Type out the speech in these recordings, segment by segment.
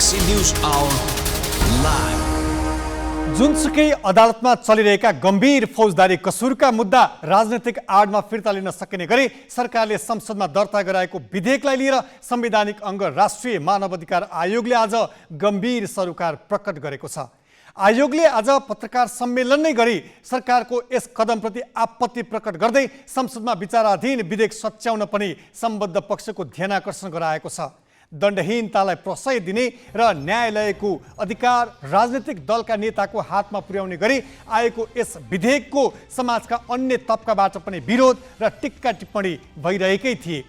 Galaxy News Hour live. जुनसुकै अदालतमा चलिरहेका गम्भीर फौजदारी कसुरका मुद्दा राजनैतिक आडमा फिर्ता लिन सकिने गरी सरकारले संसदमा दर्ता गराएको विधेयकलाई लिएर संवैधानिक अङ्ग राष्ट्रिय मानवाधिकार आयोगले आज गम्भीर सरोकार प्रकट गरेको छ। आयोगले आज पत्रकार सम्मेलन नै गरी सरकारको यस कदमप्रति आपत्ति प्रकट गर्दै संसदमा विचाराधीन विधेयक सच्याउन पनि सम्बद्ध पक्षको ध्यानाकर्षण गराएको छ। दण्डहीनतालाई प्रशय दिने र न्यायालयको अधिकार राजनीतिक दलका नेताको हातमा पुर्याउने गरी आएको यस विधेयकको समाजका अन्य तबकाबाट पनि विरोध र टिक्का टिप्पणी भइरहेकै थिए।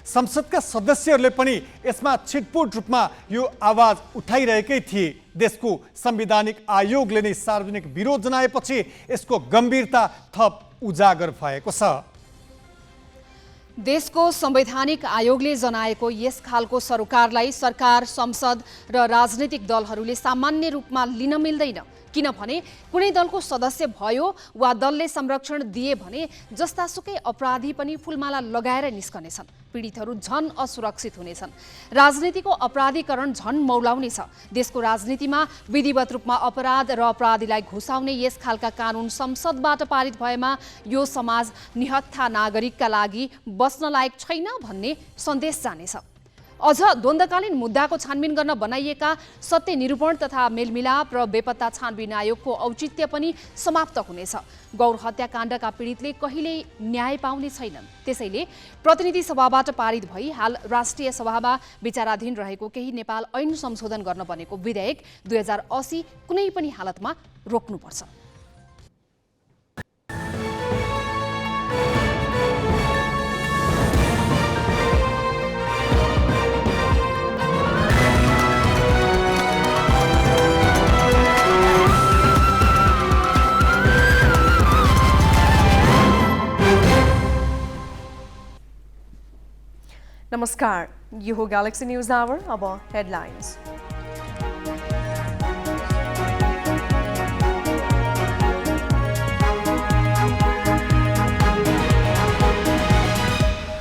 संसदका सदस्यहरूले पनि यसमा छिटपुट रूपमा यो आवाज उठाइरहेकै थिए। देशको संवैधानिक आयोगले नै सार्वजनिक विरोध जनाएपछि यसको गम्भीरता थप उजागर भएको छ। देशको संवैधानिक आयोगले जनाएको यस खालको सरोकारलाई सरकार, संसद र राजनीतिक दलहरूले सामान्य रूपमा लिन मिल्दैन। किनभने कुनै दलको सदस्य भयो वा दलले संरक्षण दिए भने जस्तासुकै अपराधी पनि फुलमाला लगाएर निस्कनेछन्। पीडितहरू झन असुरक्षित हुनेछन्। राजनीतिको अपराधीकरण झन मौलाउनेछ। देशको राजनीतिमा विधिवत रूपमा अपराध र अपराधीलाई घुसाउने यस खालका कानुन संसदबाट पारित भएमा यो समाज निहत्था नागरिकका लागि बस्न लायक छैन भन्ने सन्देश जानेछ। अझ द्वन्द्वकालीन मुद्दाको छानबिन गर्न बनाइएका सत्य निरूपण तथा मेलमिलाप र बेपत्ता छानबिन आयोगको औचित्य पनि समाप्त हुनेछ। गौर हत्याकाण्डका पीडितले कहिल्यै न्याय पाउने छैनन्। त्यसैले प्रतिनिधि सभाबाट पारित भई हाल राष्ट्रिय सभामा विचाराधीन रहेको केही नेपाल ऐन संशोधन गर्न बनेको विधेयक 2080 कुनै पनि हालतमा रोक्नुपर्छ। नमस्कार, यो हो गैलेक्सी न्यूज आवर। अब हेडलाइन्स।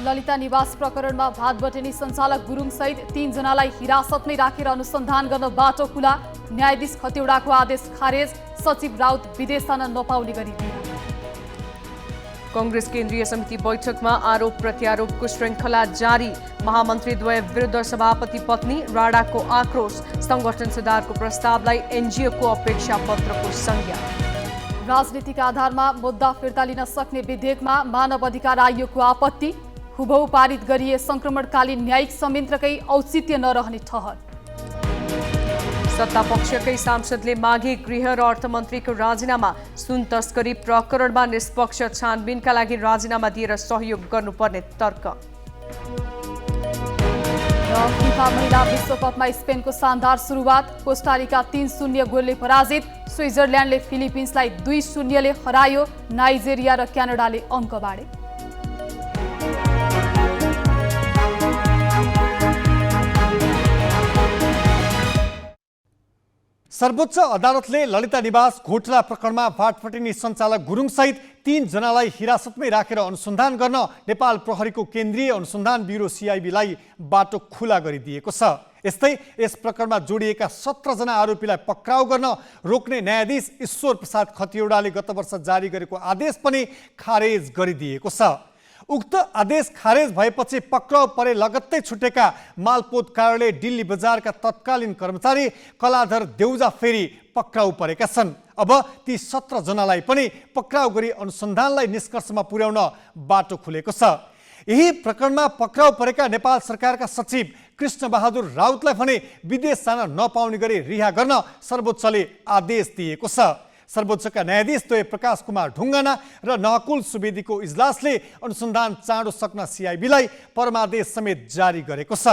ललिता निवास प्रकरणमा भातबटनी सञ्चालक गुरुङ सहित 3 जनालाई हिरासतमै राखेर अनुसन्धान गर्न बाटो खुला। न्यायाधीश खतिवडाको आदेश खारेज। सचिव राउत विदेश जान नपाउने गरी दिए। कांग्रेस केन्द्रीय समिति बैठकमा आरोप प्रत्यारोपको श्रृङ्खला जारी। महामन्त्रीद्वय विरुद्ध सभापति पत्नी राणाको आक्रोश। संगठन सुधारको प्रस्तावलाई एनजिओको अपेक्षा पत्रको संज्ञा। राजनीतिक आधारमा मुद्दा फिर्ता लिन सक्ने विधेयकमा मानव अधिकार आयोगको आपत्ति। हुबहु पारित गरिए संक्रमणकालीन न्यायिक संयन्त्रकै औचित्य नरहने ठहर। सत्तापक्षकै सांसदले मागे गृह र अर्थमन्त्रीको राजीनामा। सुन तस्करी प्रकरणमा निष्पक्ष छानबिनका लागि राजीनामा दिएर सहयोग गर्नुपर्ने तर्क। फिफा महिला विश्वकपमा स्पेनको शानदार सुरुवात। कोस्टारिका 3-0 गोलले पराजित। स्विजरल्यान्डले फिलिपिन्सलाई 2-0 हरायो। नाइजेरिया र क्यानाडाले अङ्क बाँडे। सर्वोच्च अदालतले ललिता निवास घोटाला प्रकरणमा भाटफटिनी सञ्चालक गुरुङ सहित 3 जनालाई हिरासतमै राखेर अनुसन्धान गर्न नेपाल प्रहरीको केन्द्रीय अनुसन्धान ब्युरो CIB-लाई बाटो खुला गरिदिएको छ। यस्तै यस प्रकरणमा जोडिएका 17 जना आरोपीलाई पक्राउ गर्न रोक्ने न्यायाधीश ईश्वर प्रसाद खतिवडाले गत वर्ष जारी गरेको आदेश पनि खारेज गरिदिएको छ। उक्त आदेश खारेज भएपछि पक्राउ परे लगत्तै छुटेका मालपोत कार्यालय दिल्ली बजारका तत्कालीन कर्मचारी कलाधर देउजा फेरि पक्राउ परेका छन्। अब ती 17 जनालाई पनि पक्राउ गरी अनुसन्धानलाई निष्कर्षमा पुर्याउन बाटो खुलेको छ। यही प्रकरणमा पक्राउ परेका नेपाल सरकारका सचिव कृष्णबहादुर राउतलाई भने विदेश जान नपाउने गरी रिहा गर्न सर्वोच्चले आदेश दिएको छ। सर्वोच्चका न्यायाधीश द्वय प्रकाश कुमार ढुङ्गाना र नहकुल सुवेदीको इजलासले अनुसन्धान चाँडो सक्न CIB-लाई परमादेश समेत जारी गरेको छ।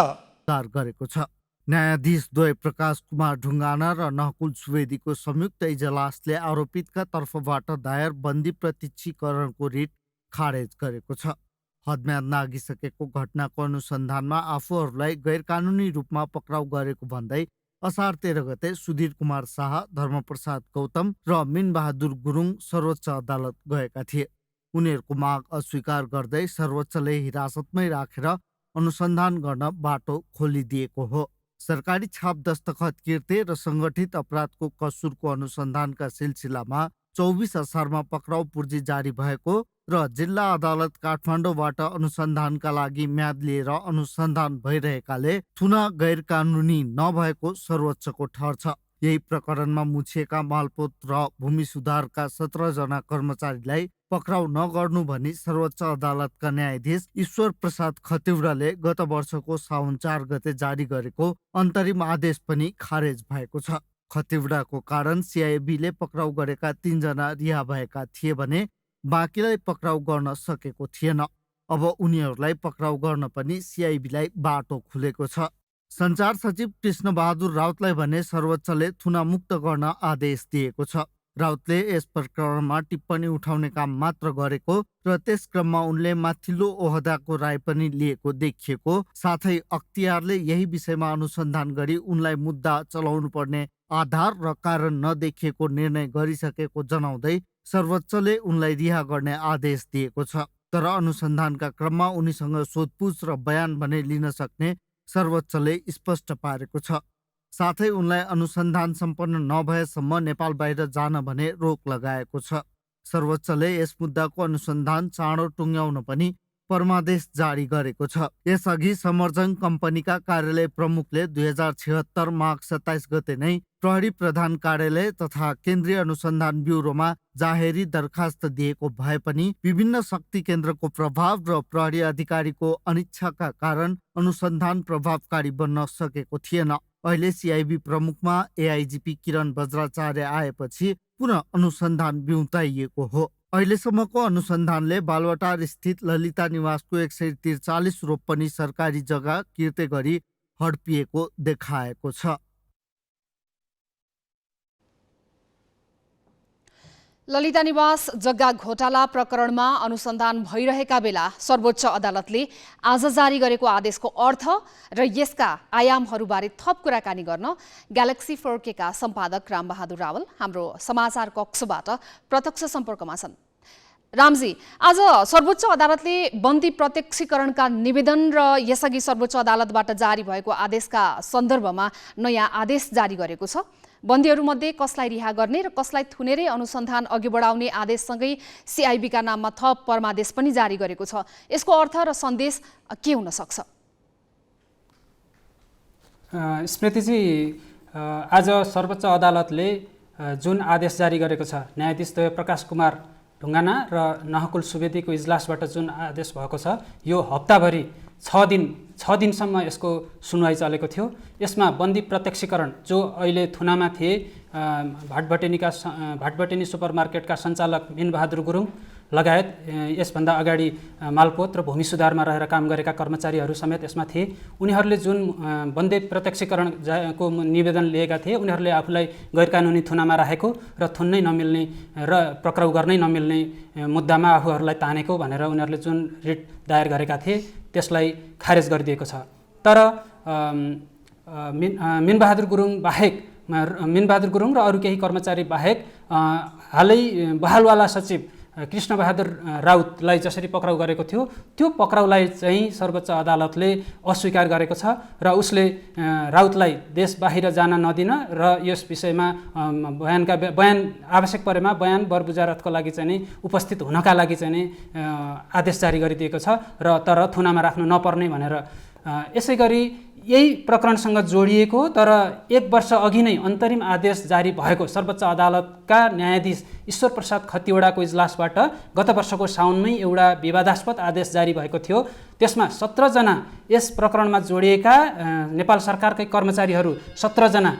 न्यायाधीश द्वय प्रकाश कुमार ढुङ्गाना र नहकुल सुवेदीको संयुक्त इजलासले आरोपितका तर्फबाट दायर बन्दी प्रत्यक्षीकरणको रिट खारेज गरेको छ। हदम्याद नागिसकेको घटनाको अनुसन्धानमा आफूहरूलाई गैरकानुनी रूपमा पक्राउ गरेको भन्दै असार 13 गते सुधीर कुमार शाह, धर्मप्रसाद गौतम र मिनबहादुर गुरुङ सर्वोच्च अदालत गएका थिए। उनीहरूको माग अस्वीकार गर्दै सर्वोच्चले हिरासतमै राखेर अनुसन्धान गर्न बाटो खोलिदिएको हो। सरकारी छाप दस्तखत किर्ते र सङ्गठित अपराधको कसुरको अनुसन्धानका सिलसिलामा 24 असारमा पक्राउ पूर्जी जारी भएको र जिल्ला अदालत काठमाडौँबाट अनुसन्धानका लागि म्याद लिएर अनुसन्धान भइरहेकाले थुना गैर कानुनी नभएको सर्वोच्चको ठहर छ। यही प्रकरणमा मुछिएका मालपोत र भूमि सुधारका 17 जना कर्मचारीलाई पक्राउ नगर्नु भनी सर्वोच्च अदालतका न्यायाधीश ईश्वर प्रसाद खतिवडाले गत वर्षको साउन 4 गते जारी गरेको अन्तरिम आदेश पनि खारेज भएको छ। खतिवडाको कारण सिआइबीले पक्राउ गरेका 3 जना रिहा भएका थिए भने बाँकीलाई पक्राउ गर्न सकेको थिएन। अब उनीहरूलाई पक्राउ गर्न पनि सिआइबीलाई बाटो खुलेको छ। सञ्चार सचिव कृष्ण बहादुर राउतलाई भने सर्वोच्चले थुनामुक्त गर्न आदेश दिएको छ। राउतले यस प्रकरणमा टिप्पणी उठाउने काम मात्र गरेको र त्यस क्रममा उनले माथिल्लो ओहदाको राय पनि लिएको देखिएको, साथै अख्तियारले यही विषयमा अनुसन्धान गरी उनलाई मुद्दा चलाउनु पर्ने आधार र कारण नदेखिएको निर्णय गरिसकेको जनाउँदै सर्वोच्चले उनलाई रिहा गर्ने आदेश दिएको छ। तर अनुसन्धानका क्रममा उनीसँग सोधपुछ र बयान भने लिन सक्ने सर्वोच्चले स्पष्ट पारेको छ। साथै उनलाई अनुसन्धान सम्पन्न नभएसम्म नेपाल बाहिर जान भने रोक लगाएको छ। सर्वोच्चले यस मुद्दाको अनुसन्धान चाँडो टुङ्ग्याउन पनि परमादेश जारी गरेको छ। यसअघि समर्जङ कम्पनीका कार्यालय प्रमुखले 2076 माघ 27 गते नै प्रहरी प्रधान कार्यालय तथा केन्द्रीय अनुसन्धान ब्युरोमा जाहेरी दरखास्त दिएको भए पनि विभिन्न शक्ति केन्द्रको प्रभाव र प्रहरी अधिकारीको अनिच्छाका कारण अनुसन्धान प्रभावकारी बन्न सकेको थिएन। अहिले सिआइबी प्रमुखमा एआइजिपी किरण बज्राचार्य आएपछि पुनः अनुसन्धान बिउताइएको हो। अहिलेसम्मको अनुसन्धानले बालुवाटार स्थित ललिता निवासको 143 रोपनी सरकारी जग्गा किर्ते गरी हडपिएको देखाएको छ। ललिता निवास जग्गा घोटाला प्रकरणमा अनुसन्धान भइरहेका बेला सर्वोच्च अदालतले आज जारी गरेको आदेशको अर्थ र यसका आयामहरूबारे थप कुराकानी गर्न ग्यालेक्सी फर्केका सम्पादक रामबहादुर रावल हाम्रो समाचार कक्षबाट प्रत्यक्ष सम्पर्कमा छन्। रामजी, आज सर्वोच्च अदालतले बन्दी प्रत्यक्षीकरणका निवेदन र यसअघि सर्वोच्च अदालतबाट जारी भएको आदेशका सन्दर्भमा नयाँ आदेश जारी गरेको छ। बन्दीहरूमध्ये कसलाई रिहा गर्ने र कसलाई थुनेरै अनुसन्धान अघि बढाउने आदेशसँगै सिआइबीका नाममा थप परमादेश पनि जारी गरेको छ। यसको अर्थ र सन्देश के हुन सक्छ? स्मृतिजी, आज सर्वोच्च अदालतले जुन आदेश जारी गरेको छ, न्यायाधीश द्वय प्रकाश कुमार ढुङ्गाना र नहकुल सुवेदीको इजलासबाट जुन आदेश भएको छ, यो हप्ताभरि 6 दिनसम्म यसको सुनवाई चलेको थियो। यसमा बन्दी प्रत्यक्षीकरण जो अहिले थुनामा थिए भाटभटेनी सुपरमार्केटका सञ्चालक मिनबहादुर गुरुङ लगायत यसभन्दा अगाडि मालपोत र भूमि सुधारमा रहेर काम गरेका कर्मचारीहरू समेत यसमा थिए। उनीहरूले जुन बन्दी प्रत्यक्षीकरणको निवेदन लिएका थिए, उनीहरूले आफूलाई गैरकानुनी थुनामा राखेको र थुन्नै नमिल्ने र पक्राउ गर्नै नमिल्ने मुद्दामा आफूहरूलाई तानेको भनेर उनीहरूले जुन रिट दायर गरेका थिए त्यसलाई खारेज गरिदिएको छ। तर मिनबहादुर गुरुङ र अरू केही कर्मचारी बाहेक हालै बहालवाला सचिव कृष्णबहादुर राउतलाई जसरी पक्राउ गरेको थियो, त्यो पक्राउलाई चाहिँ सर्वोच्च अदालतले अस्वीकार गरेको छ र उसले राउतलाई देश बाहिर जान नदिन र यस विषयमा बयान आवश्यक परेमा बयान बरबुजारतको लागि चाहिँ उपस्थित हुनका लागि चाहिँ आदेश जारी गरिदिएको छ र तर थुनामा राख्नु नपर्ने भनेर। यसै गरी यही प्रकरणसँग जोडिएको तर 1 वर्ष अघि नै अन्तरिम आदेश जारी भएको सर्वोच्च अदालतका न्यायाधीश ईश्वर प्रसाद खतिवडाको इजलासबाट गत वर्षको साउनमै एउटा विवादास्पद आदेश जारी भएको थियो। त्यसमा 17 जना यस प्रकरणमा जोडिएका नेपाल सरकारकै कर्मचारीहरू 17 जना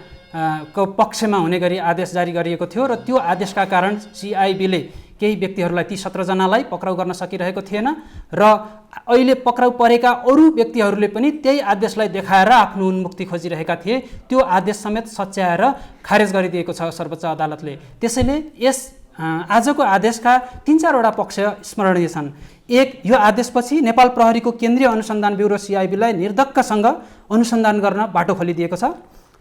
को पक्षमा हुने गरी आदेश जारी गरिएको थियो र त्यो आदेशका कारण सिआइबीले केही व्यक्तिहरूलाई ती 17 जनालाई पक्राउ गर्न सकिरहेको थिएन र अहिले पक्राउ परेका अरू व्यक्तिहरूले पनि त्यही आदेशलाई देखाएर आफ्नो उन्मुक्ति खोजिरहेका थिए। त्यो आदेश समेत सच्याएर खारेज गरिदिएको छ सर्वोच्च अदालतले। त्यसैले यस आजको आदेशका 3-4 पक्ष स्मरणीय छन्। एक, यो आदेशपछि नेपाल प्रहरीको केन्द्रीय अनुसन्धान ब्युरो सिआइबीलाई निर्धक्कसँग अनुसन्धान गर्न बाटो खोलिदिएको छ।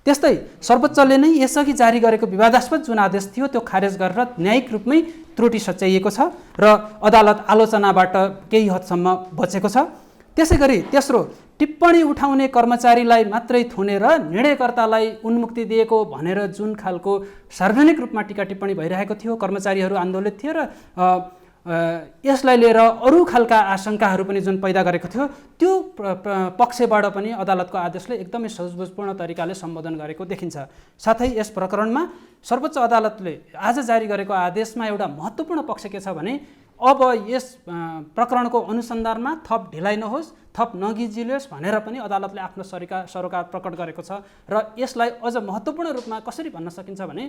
त्यस्तै सर्वोच्चले नै यसअघि जारी गरेको विवादास्पद जुन आदेश थियो त्यो खारेज गरेर न्यायिक रूपमै त्रुटि सच्याइएको छ र अदालत आलोचनाबाट केही हदसम्म बचेको छ। त्यसै गरी तेस्रो, टिप्पणी उठाउने कर्मचारीलाई मात्रै थुनेर निर्णयकर्तालाई उन्मुक्ति दिएको भनेर जुन खालको सार्वजनिक रूपमा टिका टिप्पणी भइरहेको थियो, कर्मचारीहरू आन्दोलित थिए र यसलाई लिएर अरू खालका आशंकाहरू पनि जुन पैदा गरेको थियो, त्यो पक्षबाट पनि अदालतको आदेशले एकदमै सजुजपूर्ण तरिकाले सम्बोधन गरेको देखिन्छ। साथै यस प्रकरणमा सर्वोच्च अदालतले आज जारी गरेको आदेशमा एउटा महत्त्वपूर्ण पक्ष के छ भने अब यस प्रकरणको अनुसन्धानमा थप ढिलाइ नहोस्, थप नगिजियोस् भनेर पनि अदालतले आफ्नो सरोकार प्रकट गरेको छ। र यसलाई अझ महत्त्वपूर्ण रूपमा कसरी भन्न सकिन्छ भने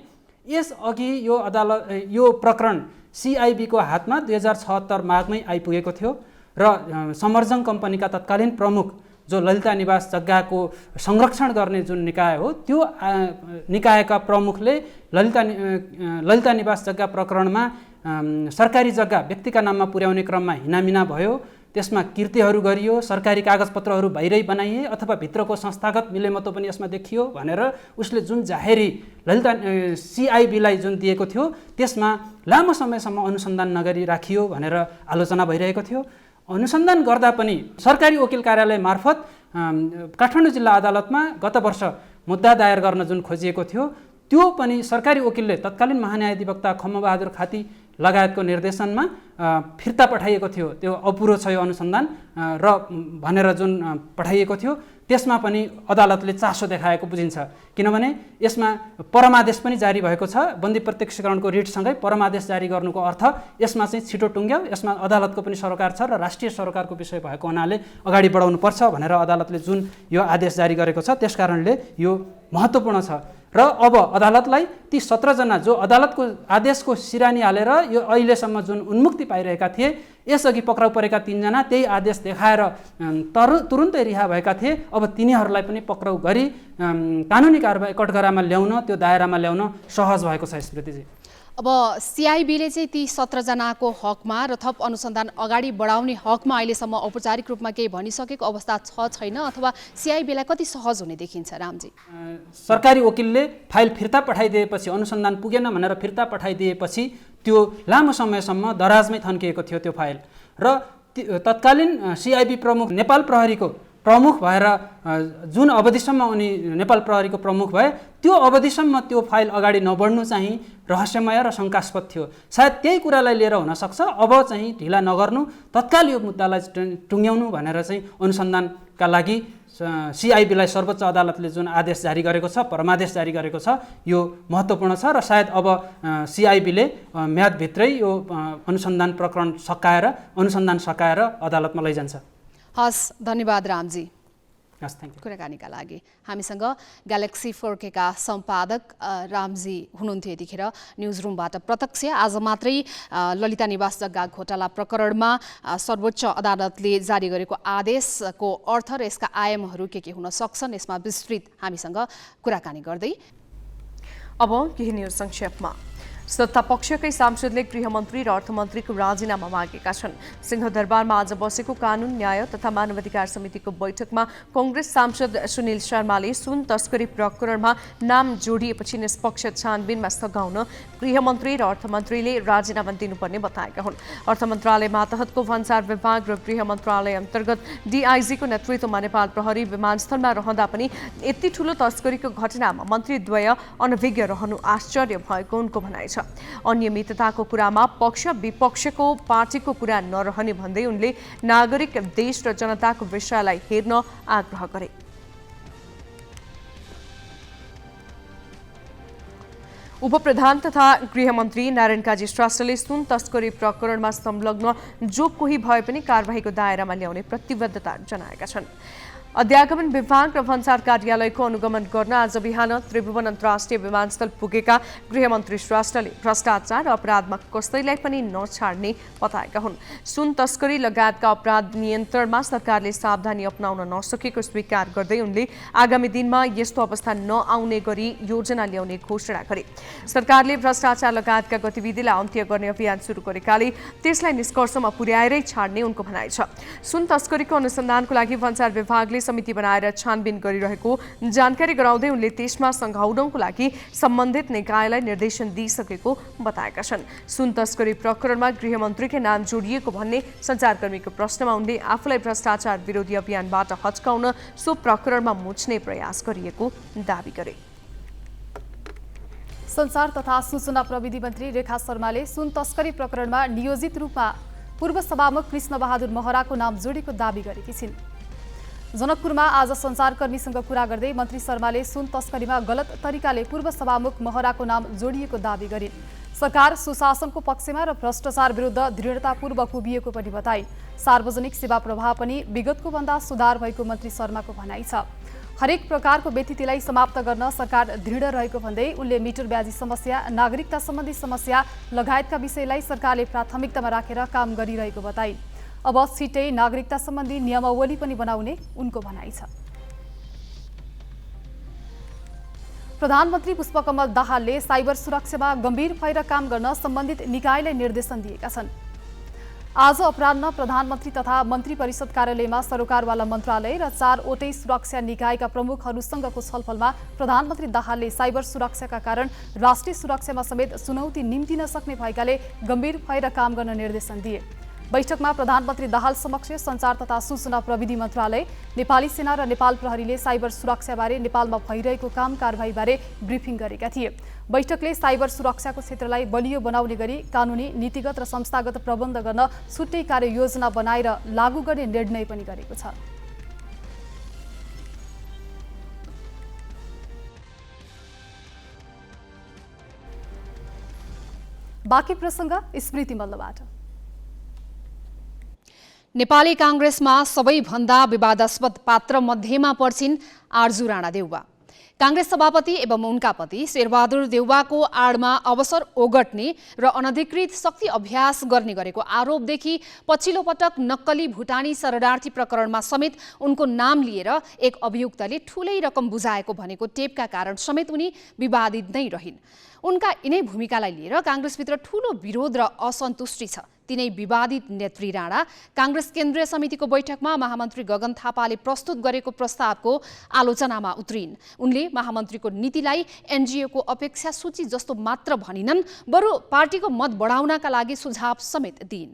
यसअघि यो प्रकरण CIB को हातमा 2076 माघमै आइपुगेको थियो र समर्जङ कम्पनीका तत्कालीन प्रमुख जो ललिता निवास जग्गाको संरक्षण गर्ने जुन निकाय हो, त्यो निकायका प्रमुखले ललिता निवास जग्गा प्रकरणमा सरकारी जग्गा व्यक्तिका नाममा पुर्याउने क्रममा हिनामिना भयो, त्यसमा कृत्यहरू गरियो, सरकारी कागजपत्रहरू बाहिरै बनाइए अथवा भित्रको संस्थागत मिलेमतो पनि यसमा देखियो भनेर उसले जुन जाहेरी ललिता CIB-लाई जुन दिएको थियो त्यसमा लामो समयसम्म अनुसन्धान नगरी राखियो भनेर आलोचना भइरहेको थियो। अनुसन्धान गर्दा पनि सरकारी वकिल कार्यालय मार्फत काठमाडौँ जिल्ला अदालतमा गत वर्ष मुद्दा दायर गर्न जुन खोजिएको थियो, त्यो पनि सरकारी वकिलले तत्कालीन महान्यायाधिवक्ता खम्मबहादुर खाती लगायतको निर्देशनमा फिर्ता पठाइएको थियो। त्यो अपुरो छ यो अनुसन्धान र भनेर जुन पठाइएको थियो त्यसमा पनि अदालतले चासो देखाएको बुझिन्छ, किनभने यसमा परमादेश पनि जारी भएको छ। बन्दी प्रत्यक्षीकरणको रिटसँगै परमादेश जारी गर्नुको अर्थ यसमा चाहिँ छिटो टुङ्ग्याउ, यसमा अदालतको पनि सरोकार छ र राष्ट्रिय सरोकारको विषय भएको हुनाले अगाडि बढाउनुपर्छ भनेर अदालतले जुन यो आदेश जारी गरेको छ, त्यसकारणले यो महत्त्वपूर्ण छ। र अब अदालतलाई ती 17 जना जो अदालतको आदेशको सिरानी हालेर यो अहिलेसम्म जुन उन्मुक्ति पाइरहेका थिए, यसअघि पक्राउ परेका 3 जना त्यही आदेश देखाएर तुरुन्तै रिहा भएका थिए, अब तिनीहरूलाई पनि पक्राउ गरी कानुनी कारबाही कठघरामा ल्याउन, त्यो दायरामा ल्याउन सहज भएको छ स्मृतिजी। अब CIB-ले चाहिँ ती 17 जनाको हकमा र थप अनुसन्धान अगाडि बढाउने हकमा अहिलेसम्म औपचारिक रूपमा केही भनिसकेको अवस्था छ छैन, अथवा CIB-लाई कति सहज हुने देखिन्छ रामजी? सरकारी वकिलले फाइल फिर्ता पठाइदिएपछि, अनुसन्धान पुगेन भनेर फिर्ता पठाइदिएपछि त्यो लामो समयसम्म दराजमै थन्किएको थियो त्यो फाइल, र तत्कालीन CIB प्रमुख नेपाल प्रहरीको प्रमुख भएर जुन अवधिसम्म उनी नेपाल प्रहरीको प्रमुख भए, त्यो अवधिसम्म त्यो फाइल अगाडि नबढ्नु चाहिँ रहस्यमय र शङ्कास्पद थियो। सायद त्यही कुरालाई लिएर हुनसक्छ अब चाहिँ ढिला नगर्नु, तत्काल यो मुद्दालाई टुङ्ग्याउनु भनेर चाहिँ अनुसन्धानका लागि CIB-लाई सर्वोच्च अदालतले जुन आदेश जारी गरेको छ, परमादेश जारी गरेको छ, यो महत्त्वपूर्ण छ र सायद अब CIB-ले म्यादभित्रै यो अनुसन्धान प्रकरण अनुसन्धान सकाएर अदालतमा लैजान्छ। हस्, धन्यवाद रामजी थ्याङ्क यू कुराकानीका लागि। हामीसँग ग्यालेक्सी 4K का सम्पादक रामजी हुनुहुन्थ्यो यतिखेर न्युज रुमबाट प्रत्यक्ष। आज मात्रै ललिता निवास जग्गा घोटाला प्रकरणमा सर्वोच्च अदालतले जारी गरेको आदेशको अर्थ र यसका आयामहरू के हुन सक्छन्, यसमा विस्तृत हामीसँग कुराकानी गर्दै अब केही न्युज संक्षेपमा। सत्तापक्षकै सांसदले गृहमन्त्री र अर्थमन्त्रीको राजीनामा मागेका छन्। सिंहदरबारमा आज बसेको कानुन न्याय तथा मानवाधिकार समितिको बैठकमा कांग्रेस सांसद सुनिल शर्माले सुन तस्करी प्रकरणमा नाम जोडिएपछि निष्पक्ष छानबिनमा सघाउन गृहमन्त्री र अर्थमन्त्रीले राजीनामा दिनुपर्ने बताएका हुन्। अर्थ मन्त्रालय मातहतको भन्सार विभाग र गृह मन्त्रालय अन्तर्गत DIG-को नेतृत्वमा नेपाल प्रहरी विमानस्थलमा रहँदा पनि यति ठूलो तस्करीको घटनामा मन्त्रीद्वय अनभिज्ञ रहनु आश्चर्य भएको उनको भनाइ छ। अनियमितताको कुरामा पक्ष विपक्षको पार्टीको कुरा नरहने भन्दै उनले नागरिक देश र जनताको विषयलाई हेर्न आग्रह गरे। उपप्रधान तथा गृहमन्त्री नारायण काजी श्रेष्ठले सुन तस्करी प्रकरणमा संलग्न जो कोही भए पनि कारबाहीको दायरामा ल्याउने प्रतिबद्धता जनाएका छन्। अध्यागमन विभाग र भन्सार कार्यालयको अनुगमन गर्न आज बिहान त्रिभुवन अन्तर्राष्ट्रिय विमानस्थल पुगेका गृहमन्त्री श्रेष्ठले भ्रष्टाचार र अपराधमा कसैलाई पनि नछाड्ने बताएका हुन्। सुन तस्करी लगायतका अपराध नियन्त्रणमा सरकारले सावधानी अपनाउन नसकेको स्वीकार गर्दै उनले आगामी दिनमा यस्तो अवस्था नआउने गरी योजना ल्याउने घोषणा गरे। सरकारले भ्रष्टाचार लगायतका गतिविधिलाई अन्त्य गर्ने अभियान सुरु गरेकाले त्यसलाई निष्कर्षमा पुर्याएरै छाड्ने उनको भनाइ छ। सुन तस्करीको अनुसन्धानको लागि भन्सार विभागले समिति बनाएर छानबिन गरिरहेको जानकारी गराउँदै उनले त्यसमा सघाउनको लागि सम्बन्धित निकायलाई निर्देशन दिइसकेको बताएका छन्। सुन तस्करी प्रकरणमा गृहमन्त्रीकै नाम जोडिएको भन्ने सञ्चारकर्मीको प्रश्नमा उनले आफूलाई भ्रष्टाचार विरोधी अभियानबाट हच्काउन सो प्रकरणमा मुछ्ने प्रयास गरिएको दावी गरे। संचार तथा सूचना प्रविधि मन्त्री रेखा शर्माले सुन तस्करी प्रकरणमा नियोजित रूपमा पूर्व सभामुख कृष्ण बहादुर महराको नाम जोडेको दावी गरेकी छिन्। जनकपुरमा आज सञ्चारकर्मीसँग कुरा गर्दै मन्त्री शर्माले सुन तस्करीमा गलत तरिकाले पूर्व सभामुख महराको नाम जोडिएको दावी गरिन्। सरकार सुशासनको पक्षमा र भ्रष्टाचार विरुद्ध दृढतापूर्वक उभिएको पनि बताइन्। सार्वजनिक सेवा प्रवाह पनि विगतको भन्दा सुधार भएको मन्त्री शर्माको भनाइ छ। हरेक प्रकारको व्यतिथिलाई समाप्त गर्न सरकार दृढ रहेको भन्दै उनले मिटर ब्याजी समस्या, नागरिकता सम्बन्धी समस्या लगायतका विषयलाई सरकारले प्राथमिकतामा राखेर काम गरिरहेको बताइन्। अब छिट्टै नागरिकता सम्बन्धी नियमावली पनि बनाउने उनको भनाइ छ। प्रधानमन्त्री पुष्पकमल दाहालले साइबर सुरक्षामा गम्भीर भएर काम गर्न सम्बन्धित निकायलाई निर्देशन दिएका छन्। आज अपराह्न प्रधानमन्त्री तथा मन्त्री परिषद कार्यालयमा सरोकारवाला मन्त्रालय र 4वटै सुरक्षा निकायका प्रमुखहरूसँगको छलफलमा प्रधानमन्त्री दाहालले साइबर सुरक्षाका कारण राष्ट्रिय सुरक्षामा समेत चुनौती निम्तिन सक्ने भएकाले गम्भीर भएर काम गर्न निर्देशन दिए। बैठकमा प्रधानमन्त्री दाहाल समक्ष सञ्चार तथा सूचना प्रविधि मन्त्रालय, नेपाली सेना र नेपाल प्रहरीले साइबर सुरक्षाबारे नेपालमा भइरहेको काम कारबाहीबारे ब्रिफिङ गरेका थिए। बैठकले साइबर सुरक्षाको क्षेत्रलाई बलियो बनाउने गरी कानुनी, नीतिगत र संस्थागत प्रबन्ध गर्न छुट्टै कार्ययोजना बनाएर लागू गर्ने निर्णय पनि गरेको छ। बाँकी प्रसङ्ग स्मृति मल्लबाट। नेपाली काङ्ग्रेसमा सबैभन्दा विवादास्पद पात्र मध्येमा पर्छिन् आर्जु राणा देउवा। काङ्ग्रेस सभापति एवं उनका पति शेरबहादुर देउवाको आडमा अवसर ओगट्ने र अनधिकृत शक्ति अभ्यास गर्ने गरेको आरोपदेखि पछिल्लो पटक नक्कली भुटानी शरणार्थी प्रकरणमा समेत उनको नाम लिएर एक अभियुक्तले ठूलै रकम बुझाएको भनेको टेपका कारण समेत उनी विवादित नै रहिन्। उनका यिनै भूमिकालाई लिएर काङ्ग्रेसभित्र ठूलो विरोध र असन्तुष्टि छ। तिनै विवादित नेत्री राणा काङ्ग्रेस केन्द्रीय समितिको बैठकमा महामन्त्री गगन थापाले प्रस्तुत गरेको प्रस्तावको आलोचनामा उत्रिन्। उनले महामन्त्रीको नीतिलाई एनजिओको अपेक्षा सूची जस्तो मात्र भनिनन्, बरु पार्टीको मत बढाउनका लागि सुझाव समेत दिइन्।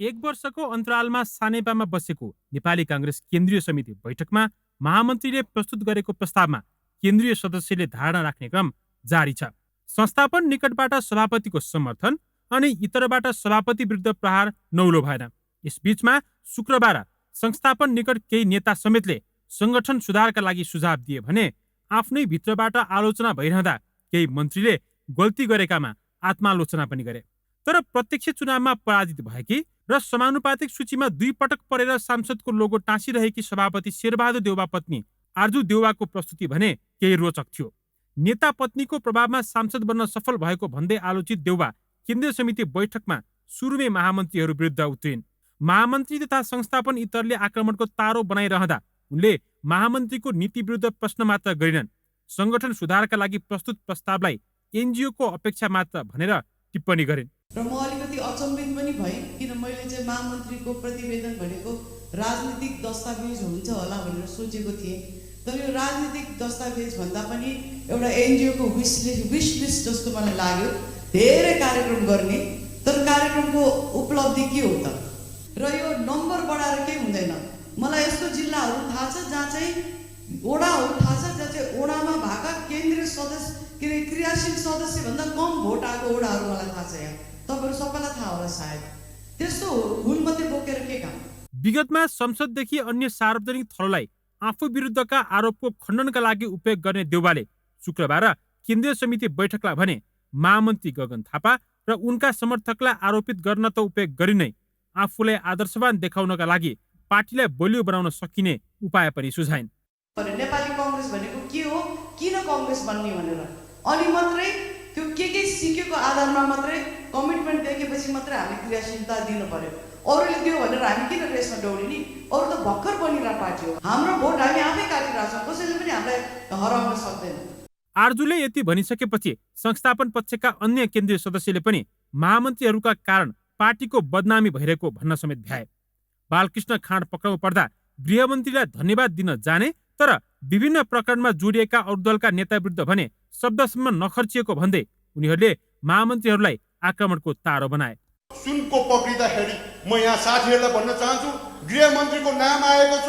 1 वर्षको अन्तरालमा सानेपामा बसेको नेपाली काङ्ग्रेस केन्द्रीय समिति बैठकमा महामन्त्रीले प्रस्तुत गरेको प्रस्तावमा केन्द्रीय सदस्यले धारणा राख्ने क्रम जारी छ। संस्थापन निकटबाट सभापतिको समर्थन अनि इतरबाट सभापति विरुद्ध प्रहार नौलो भएन। यसबीचमा शुक्रबार संस्थापन निकट केही नेता समेतले संगठन सुधारका लागि सुझाव दिए भने आफ्नै भित्रबाट आलोचना भइरहँदा केही मन्त्रीले गल्ती गरेकामा आत्मालोचना पनि गरे। तर प्रत्यक्ष चुनावमा पराजित भएकी र समानुपातिक सूचीमा 2 पटक परेर सांसदको लोगो टाँसिरहेकी सभापति शेरबहादुर देउवा पत्नी आर्जु देउवाको प्रस्तुति भने केही रोचक थियो। नेता पत्नीको प्रभावमा सांसद बन्न सफल भएको भन्दै आलोचित देउवा केन्द्रीय समिति बैठकमा सुरुमै महामन्त्रीहरू विरुद्ध उत्रिन्। महामन्त्री तथा संस्थापन इतरले आक्रमणको तारो बनाइरहँदा उनले महामन्त्रीको नीति विरुद्ध प्रश्न मात्र गरिनन्, संगठन सुधारका लागि प्रस्तुत प्रस्तावलाई एनजिओको अपेक्षा मात्र भनेर टिप्पणी गरिन्। र म अलिकति अचम्बित पनि भएँ, किन मैले चाहिँ महामन्त्रीको प्रतिवेदन भनेको राजनीतिक दस्तावेज हुन्छ होला भनेर सोचेको थिएँ। तर यो राजनीतिक दस्तावेज भन्दा पनि एउटा एनजिओको विश लिस्ट जस्तो मलाई लाग्यो। धेरै कार्यक्रम गर्ने, तर कार्यक्रमको उपलब्धि के हो त? र यो नम्बर बढाएर केही हुँदैन। मलाई यस्तो जिल्लाहरू थाहा छ जहाँ चाहिँ ओडाहरू थाहा छ जहाँ चाहिँ ओडामा भएका केन्द्रीय सदस्य क्रियाशील सदस्य भन्दा कम भोट आएको ओडाहरू मलाई थाहा छ। यहाँ तपाईँहरू सबैलाई थाहा होला सायद। त्यस्तो हुल मात्रै बोकेर के काम? विगतमा संसददेखि अन्य सार्वजनिक थलोलाई आफू विरुद्धका आरोपको खण्डनका लागि उपयोग गर्ने देउवाले शुक्रबार केन्द्रीय समिति बैठकलाई भने महामन्त्री गगन थापा र उनका समर्थकलाई आरोपित गर्न त उपयोग गरिनै आफूलाई आदर्शवान देखाउनका लागि पार्टीलाई बलियो बनाउन सकिने उपाय पनि सुझाइन्। नेपाली कांग्रेस भनेको के हो, किन कांग्रेस बन्ने भनेर अनि मात्रै त्यो के सिकेको आधारमा मात्रै कमिटमेन्ट देखेपछि मात्रै हामी क्रियाशीलता दिनु पर्यो। अरूले दियो भनेर हामी किन रेसमा दौडिने? अरू त भर्खर बनिरहेको पार्टी हो। हाम्रो भोट हामी आफै काटिरहेको छौँ, कसैले पनि हामीलाई हराउन सक्दैन। आर्जुले यति भनिसकेपछि संस्थापन पक्षका अन्य केन्द्रीय सदस्यले पनि महामन्त्रीहरूका कारण पार्टीको बदनामी भइरहेको भन्न समेत भ्याए। बालकृष्ण खाँड पक्राउ पर्दा गृहमन्त्रीलाई धन्यवाद दिन जाने तर विभिन्न प्रकरणमा जोडिएका अरू दलका नेता विरुद्ध भने शब्दसम्म नखर्चिएको भन्दै उनीहरूले महामन्त्रीहरूलाई आक्रमणको तारो बनाए। सुनको पक्रिँदाखेरि म यहाँ साथीहरूलाई भन्न चाहन्छु, गृहमन्त्रीको नाम आएको छ,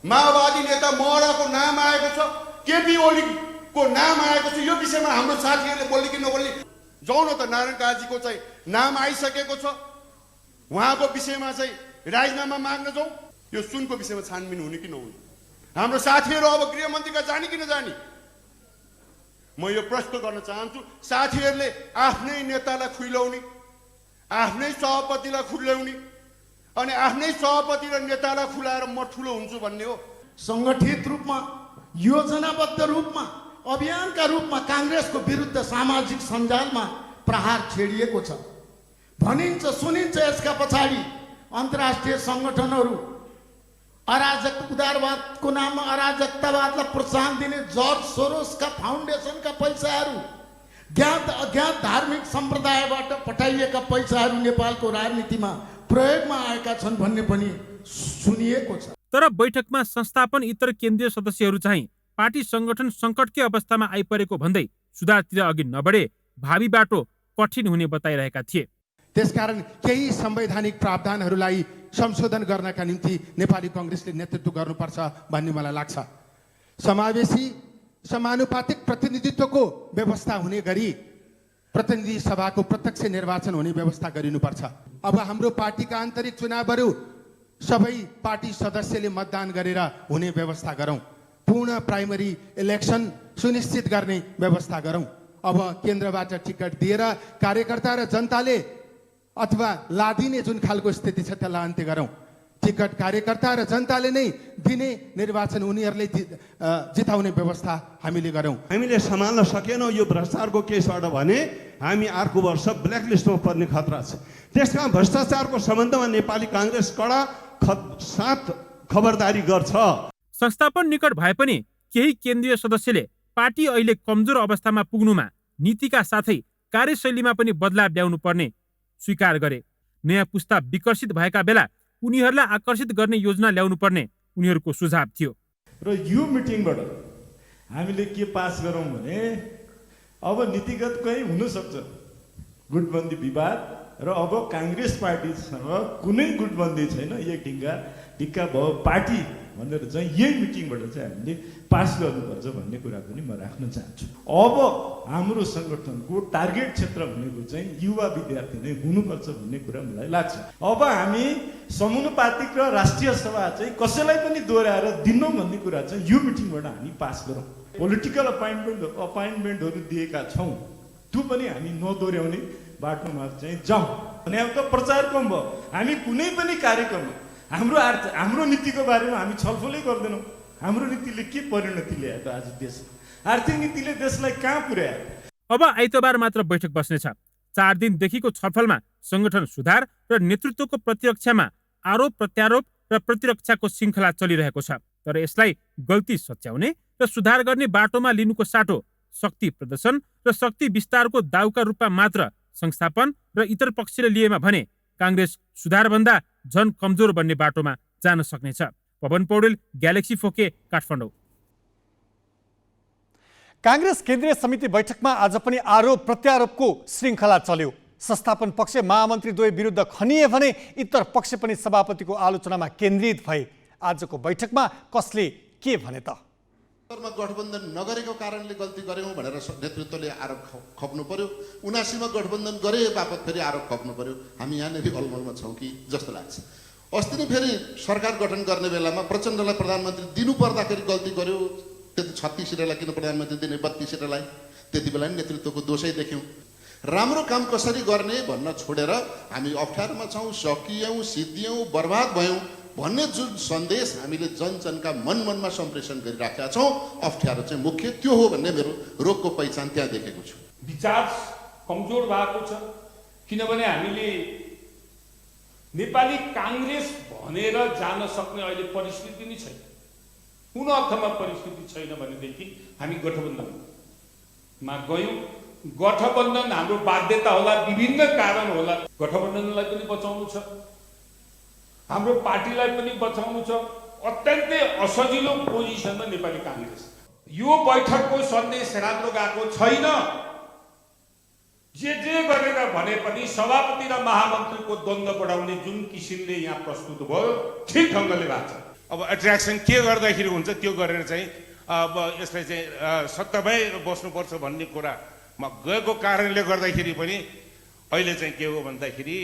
माओवादी नेता महराको नाम आएको छ, केपी ओलीको नाम आएको छ। यो विषयमा हाम्रो साथीहरूले बोल्ने कि नबोल्ने जाउँ न त, नारायण काजीको चाहिँ नाम आइसकेको छ, उहाँको विषयमा चाहिँ राजीनामा माग्न जाउँ। यो सुनको विषयमा छानबिन हुने कि नहुने, हाम्रो साथीहरू अब गृहमन्त्रीका जाने कि नजाने, म यो प्रश्न गर्न चाहन्छु। साथीहरूले आफ्नै नेतालाई खुइल्याउने, आफ्नै सभापतिलाई खुल्याउने अनि आफ्नै सभापति र नेतालाई खुलाएर म ठुलो हुन्छु भन्ने हो। सङ्गठित रूपमा, योजनाबद्ध रूपमा, अभियानका रूपमा काङ्ग्रेसको विरुद्ध सामाजिक सञ्जालमा प्रहार छेडिएको छ भनिन्छ, सुनिन्छ। यसका पछाडि अन्तर्राष्ट्रिय सङ्गठनहरू अराजक उदारवादको नाममा अराजकतावादलाई प्रोत्साहन दिने जर्ज सोरोसका फाउन्डेसनका पैसाहरू, ज्ञात अज्ञात धार्मिक सम्प्रदायबाट पठाइएका पैसाहरू नेपालको राजनीतिमा प्रयोगमा आएका छन् भन्ने पनि सुनिएको छ। तर बैठकमा संस्थापन इतर केन्द्रीय सदस्यहरू चाहिँ पार्टी संगठन सङ्कटकै अवस्थामा आइपरेको भन्दै सुधारतिर अघि नबढे भावी बाटो कठिन हुने बताइरहेका थिए। त्यसकारण केही संवैधानिक प्रावधानहरूलाई संशोधन गर्नका निम्ति नेपाली कांग्रेसले नेतृत्व गर्नुपर्छ भन्ने मलाई लाग्छ। समावेशी समानुपातिक प्रतिनिधित्वको व्यवस्था हुने गरी प्रतिनिधि सभाको प्रत्यक्ष निर्वाचन हुने व्यवस्था गरिनुपर्छ। अब हाम्रो पार्टीका आन्तरिक चुनावहरू सबै पार्टी सदस्यले मतदान गरेर हुने व्यवस्था गरौँ। पूर्ण प्राइमरी इलेक्सन सुनिश्चित गर्ने व्यवस्था गरौँ। अब केन्द्रबाट टिकट दिएर कार्यकर्ता र जनताले अथवा लादिने जुन खालको स्थिति छ त्यसलाई अन्त्य गरौँ। टिकट कार्यकर्ता र जनताले नै दिने, निर्वाचन उनीहरूले जिताउने व्यवस्था हामीले गरौँ। हामीले सम्हाल्न सकेनौँ यो भ्रष्टाचारको केसबाट भने हामी अर्को वर्ष ब्ल्याकलिस्टमा पर्ने खतरा छ। त्यसमा भ्रष्टाचारको सम्बन्धमा नेपाली कांग्रेस कडा साथ खबरदारी गर्छ। संस्थापन निकट भए पनि केही केन्द्रीय सदस्यले पार्टी अहिले कमजोर अवस्थामा पुग्नुमा नीतिका साथै कार्यशैलीमा पनि बदलाव ल्याउनु पर्ने स्वीकार गरे। नयाँ पुस्ता विकसित भएका बेला उनीहरूलाई आकर्षित गर्ने योजना ल्याउनु पर्ने उनीहरूको सुझाव थियो। र यो मिटिङबाट हामीले के पास गरौँ भने अब नीतिगत कहीँ हुनसक्छ गुटबन्दी विवाद र अब कांग्रेस पार्टीसँग कुनै गुटबन्दी छैन, एक ढिक्का भयो पार्टी भनेर चाहिँ यही मिटिङबाट चाहिँ हामीले पास गर्नुपर्छ भन्ने कुरा पनि म राख्न चाहन्छु। अब हाम्रो सङ्गठनको टार्गेट क्षेत्र भनेको चाहिँ युवा विद्यार्थी नै हुनुपर्छ भन्ने कुरा मलाई लाग्छ। अब हामी समानुपातिक र राष्ट्रिय सभा चाहिँ कसैलाई पनि दोहोऱ्याएर दिन्नौँ भन्ने कुरा चाहिँ यो मिटिङबाट हामी पास गरौँ। पोलिटिकल अपोइन्टमेन्टहरू दिएका छौँ, त्यो पनि हामी नदोहोऱ्याउने बाटोमा चाहिँ जाउँ। अनि अब त प्रचार कम भयो, हामी कुनै पनि कार्यक्रममा हाम्रो नीतिको बारेमा हामी छलफलै गर्दैनौँ। हाम्रो नीतिले के परिणति ल्यायो त आज देशमा? आर्थिक नीतिले देशलाई कहाँ पुर्यायो? अब आइतबार मात्र बैठक बस्नेछ। 4 दिनदेखिको छलफलमा संगठन सुधार र नेतृत्वको प्रतिरक्षामा आरोप प्रत्यारोप र प्रतिरक्षाको श्रृङ्खला चलिरहेको छ। तर यसलाई गल्ती सच्याउने र सुधार गर्ने बाटोमा लिनुको साटो शक्ति प्रदर्शन र शक्ति विस्तारको दाउका रूपमा मात्र संस्थापन र इतर पक्षले लिएमा भने कांग्रेस सुधारभन्दा झन कमजोर बन्ने बाटोमा जान सक्नेछ। पवन पौडेल, ग्यालेक्सी फोके, काठमाडौँ। कांग्रेस केन्द्रीय समिति बैठकमा आज पनि आरोप प्रत्यारोपको श्रृङ्खला चल्यो। संस्थापन पक्ष महामन्त्रीद्वय विरुद्ध खनिए भने इतर पक्ष पनि सभापतिको आलोचनामा केन्द्रित भए। आजको बैठकमा कसले के भने त? गठबन्धन नगरेको कारणले गल्ती गर्यौं भनेर नेतृत्वले आरोप खप्नु पर्यो। 79 मा गठबन्धन गरे बापत फेरि आरोप खप्नु पर्यो। हामी यहाँनेरि अलमलमा छौँ कि जस्तो लाग्छ। अस्ति नै फेरि सरकार गठन गर्ने बेलामा प्रचण्डलाई प्रधानमन्त्री दिनु पर्दाखेरि गल्ती गर्यो। त्यति 36 सिटलाई किन प्रधानमन्त्री दिने 32 सिटलाई? त्यति बेला नेतृत्वको दोषै देख्यौँ। राम्रो काम कसरी गर्ने भन्न छोडेर हामी अप्ठ्यारोमा छौँ, सकियौँ, सिद्धियौँ, बर्बाद भयौँ भन्ने जुन सन्देश हामीले जनजनका मनमा सम्प्रेषण गरिराखेका छौँ, अप्ठ्यारो चाहिँ मुख्य त्यो हो भन्ने मेरो रोगको पहिचान त्यहाँ देखेको छु। विचार कमजोर भएको छ किनभने हामीले नेपाली कांग्रेस भनेर जान सक्ने अहिले परिस्थिति नै छैन। कुन अर्थमा परिस्थिति छैन भनेदेखि हामी गठबन्धनमा गयौँ। गठबन्धन हाम्रो बाध्यता होला, विभिन्न कारण होला। गठबन्धनलाई पनि बचाउनु छ, हाम्रो पार्टीलाई पनि बचाउनु छ, अत्यन्तै असजिलो पोजिसनमा नेपाली काङ्ग्रेस। यो बैठकको सन्देश राम्रो गएको छैन। जे गरेर भने पनि सभापति र महामन्त्रीको द्वन्द्व बढाउने जुन किसिमले यहाँ प्रस्तुत भयो ठिक ढङ्गले भएको छ। अब एट्र्याक्सन के गर्दाखेरि हुन्छ त्यो गरेर चाहिँ अब यसलाई चाहिँ सत्तामै बस्नुपर्छ भन्ने कुरामा गएको कारणले गर्दाखेरि पनि अहिले चाहिँ के हो भन्दाखेरि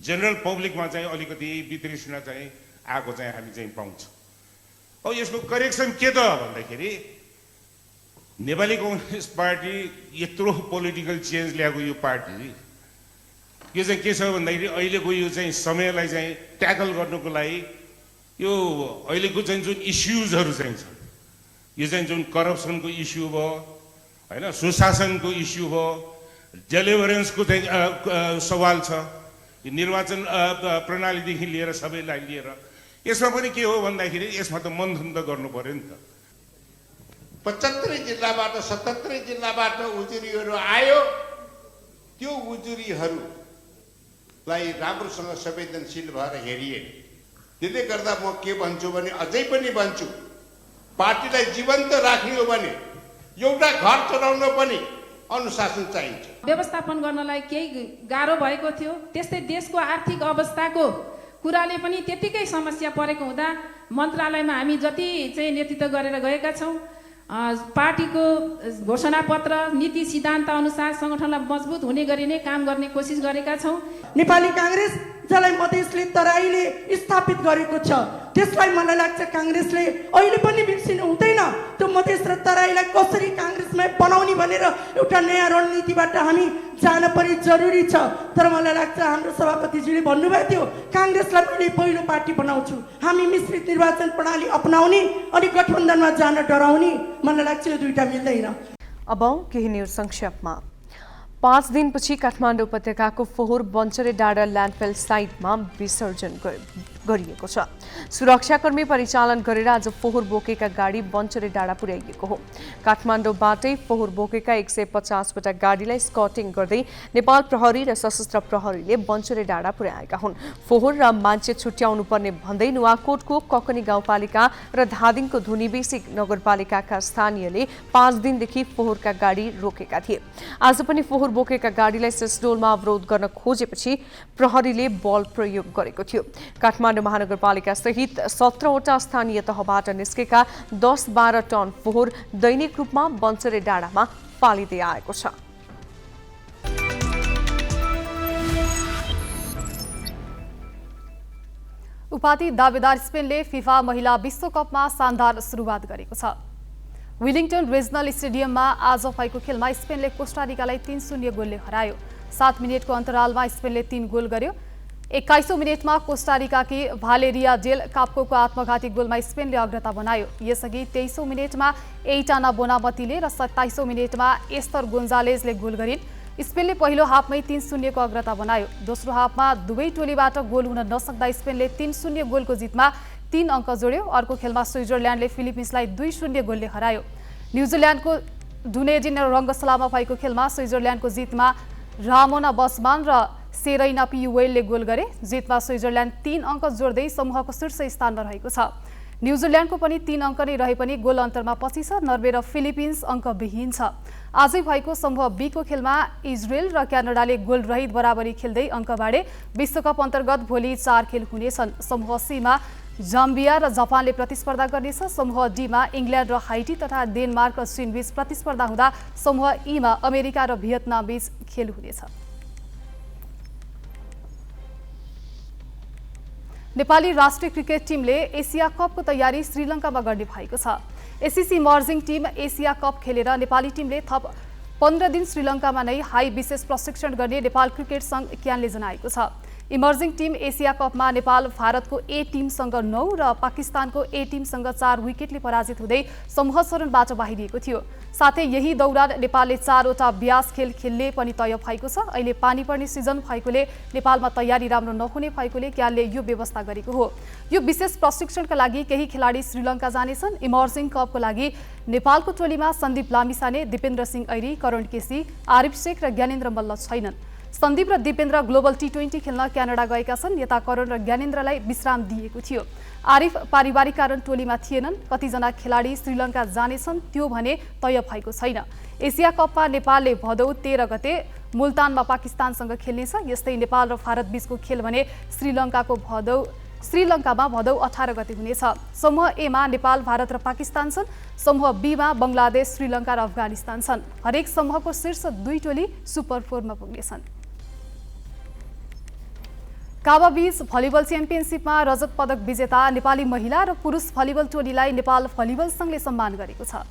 जेनरल पब्लिकमा चाहिँ अलिकति वितृष्णा चाहिँ आएको चाहिँ हामी चाहिँ पाउँछौँ। अब यसको करेक्सन के त भन्दाखेरि नेपाली कम्युनिस्ट पार्टी यत्रो पोलिटिकल चेन्ज ल्याएको यो पार्टी यो चाहिँ के छ भन्दाखेरि अहिलेको यो चाहिँ समयलाई चाहिँ ट्याकल गर्नुको लागि यो अहिलेको चाहिँ जुन इस्युजहरू चाहिँ छ, यो चाहिँ जुन करप्सनको इस्यु भयो होइन, सुशासनको इस्यु भयो, डेलिभरेन्सको चाहिँ सवाल छ, निर्वाचन प्रणालीदेखि लिएर सबैलाई लिएर यसमा पनि के हो भन्दाखेरि यसमा त मन्थन त गर्नु पर्यो नि त। 75 जिल्लाबाट 77 जिल्लाबाट उजुरीहरू आयो। त्यो उजुरीहरूलाई राम्रोसँग संवेदनशील भएर हेरिए। त्यसले गर्दा म के भन्छु भने अझै पनि भन्छु, पार्टीलाई जीवन्त राख्ने हो भने एउटा घर चलाउन पनि अनुशासन चाहिन्छ। व्यवस्थापन गर्नलाई केही गाह्रो भएको थियो। त्यस्तै देशको आर्थिक अवस्थाको कुराले पनि त्यतिकै समस्या परेको हुँदा मन्त्रालयमा हामी जति चाहिँ नेतृत्व गरेर गएका छौँ, पार्टीको घोषणापत्र नीति सिद्धान्त अनुसार सङ्गठनलाई मजबुत हुने गरी नै काम गर्ने कोसिस गरेका छौँ। नेपाली काङ्ग्रेस जसलाई मधेसले तराईले स्थापित गरेको छ, त्यसलाई मलाई लाग्छ काङ्ग्रेसले अहिले पनि बिर्सिनु हुँदैन। त्यो मधेस र तराईलाई कसरी काङ्ग्रेसमा बनाउने भनेर एउटा नयाँ रणनीतिबाट हामी जान पनि जरुरी छ। तर मलाई लाग्छ हाम्रो सभापतिजीले भन्नुभएको थियो काङ्ग्रेसलाई मैले पहिलो पार्टी बनाउँछु, हामी मिश्रित निर्वाचन प्रणाली अपनाउने अनि गठबन्धनमा जान डराउने। मलाई लाग्छ यो दुईटा मिल्दैन। अब केही न्युज संक्षेपमा। 5 दिनपछि काठमाडौँ उपत्यकाको फोहोर बन्चरे डाँडा ल्यान्डफिल साइटमा विसर्जन गरिएको छ। सुरक्षाकर्मी परिचालन गरेर आज फोहोर बोकेका गाडी बन्चरे डाँडा पुर्याइएको हो। काठमाडौँबाटै फोहोर बोकेका 150 वटा गाडीलाई स्कटिङ गर्दै नेपाल प्रहरी र सशस्त्र प्रहरीले बन्चरे डाँडा पुर्याएका हुन्। फोहोर र मान्छे छुट्याउनु पर्ने भन्दै नुवाकोटको ककनी गाउँपालिका र धादिङको धुनीबेसी नगरपालिकाका स्थानीयले 5 दिनदेखि फोहोरका गाडी रोकेका थिए। आज पनि फोहोर बोकेका गाडीलाई सिस्डोलमा अवरोध गर्न खोजेपछि प्रहरीले बल प्रयोग गरेको थियो। काठमाडौँ महानगरपालिका सहित 17वटा स्थानीय तहबाट निस्केका 10-12 टन फोहोर दैनिक रूपमा बन्चरे डाँडामा फालिँदै आएको छ। उपाधि दावेदार स्पेनले फिफा महिला विश्वकपमा शानदार सुरुवात गरेको छ। विलिङटन रिजनल स्टेडियममा आज भएको खेलमा स्पेनले कोस्टारिकालाई 3-0 गोलले हरायो। 7 मिनेटको अन्तरालमा स्पेनले 3 गोल गर्यो। 21औं मिनेटमा कोस्टारिकाकी भालेरिया डेल काप्कोको आत्मघाती गोलमा स्पेनले अग्रता बनायो। यसअघि 23औं मिनेटमा एइटाना बोनामतीले र 27औं मिनेटमा एस्तर गोन्जालेजले गोल गरिन्। स्पेनले पहिलो हाफमै 3-0 को अग्रता बनायो। दोस्रो हाफमा दुवै टोलीबाट गोल हुन नसक्दा स्पेनले 3-0 गोलको जितमा 3 अङ्क जोड्यो। अर्को खेलमा स्विजरल्यान्डले फिलिपिन्सलाई 2-0 गोलले हरायो। न्युजिल्यान्डको डुनेडिन रङ्गशालामा भएको खेलमा स्विजरल्यान्डको जितमा रामोना बसमान र सेरैना पियुवेलले गोल गरे। जितमा स्विजरल्यान्ड 3 अङ्क जोड्दै समूहको शीर्ष स्थानमा रहेको छ। न्युजिल्यान्डको पनि 3 अङ्क नै रहे पनि गोल अन्तरमा पछि छ। नर्वे र फिलिपिन्स अङ्कविहीन छ। आजै भएको समूह बी को खेलमा इजरायल र क्यानाडाले गोल रहित बराबरी खेल्दै अङ्क बाँडे। विश्वकप अन्तर्गत भोलि 4 खेल हुनेछन्। समूह सी मा जाम्बिया र जापानले प्रतिस्पर्धा गर्नेछ। समूह डी मा इङ्ल्यान्ड र हाइटी तथा डेनमार्क र चीन बीच प्रतिस्पर्धा हुँदा समूह ई मा अमेरिका र भियतनाम बीच खेल हुनेछ। नेपाली राष्ट्रिय क्रिकेट टिमले एसिया कपको तयारी श्रीलङ्कामा गर्ने भएको छ। एसिसी मर्जिङ टिम एसिया कप खेलेर नेपाली टिमले थप 15 दिन श्रीलङ्कामा नै हाई विशेष प्रशिक्षण गर्ने नेपाल क्रिकेट सङ्घ क्यानले जनाएको छ। इमर्जिङ टिम एसिया कपमा नेपाल भारतको ए टिमसँग 9 र पाकिस्तानको ए टिमसँग 4 विकेटले पराजित हुँदै समूह चरणबाट बाहिरिएको थियो। साथै यही दौरान नेपालले 4 वटा ब्यास खेल खेल्ने पनि तय भएको छ। अहिले पानी पर्ने सिजन भएकोले नेपालमा तयारी राम्रो नहुने भएकोले क्यानले यो व्यवस्था गरेको हो। यो विशेष प्रशिक्षणका लागि केही खेलाडी श्रीलङ्का जानेछन्। इमर्जिङ कपको लागि नेपालको टोलीमा सन्दीप लामिछाने, दिपेन्द्र सिंह ऐरी, करण केसी, आरिफ शेख र ज्ञानेन्द्र मल्ल छैनन्। सन्दीप र दिपेन्द्र ग्लोबल T20 खेल्न क्यानाडा गएका छन्। नेता करण र ज्ञानेन्द्रलाई विश्राम दिएको थियो। आरिफ पारिवारिक कारण टोलीमा थिएनन्। कतिजना खेलाडी श्रीलङ्का जानेछन् त्यो भने तय भएको छैन। एसिया कपमा नेपालले भदौ 13 गते मुल्तानमा पाकिस्तानसँग खेल्नेछ। यस्तै नेपाल र भारत बीचको खेल भने श्रीलङ्कामा भदौ 18 गते हुनेछ। समूह ए मा नेपाल, भारत र पाकिस्तान छन्। समूह बी मा बङ्गलादेश, श्रीलङ्का र अफगानिस्तान छन्। हरेक समूहको शीर्ष 2 टोली सुपर 4 मा पुग्नेछन्। काबा बीच भलिबल च्याम्पियनसिपमा रजत पदक विजेता नेपाली महिला र पुरुष भलिबल टोलीलाई नेपाल भलिबल सङ्घले सम्मान गरेको छ।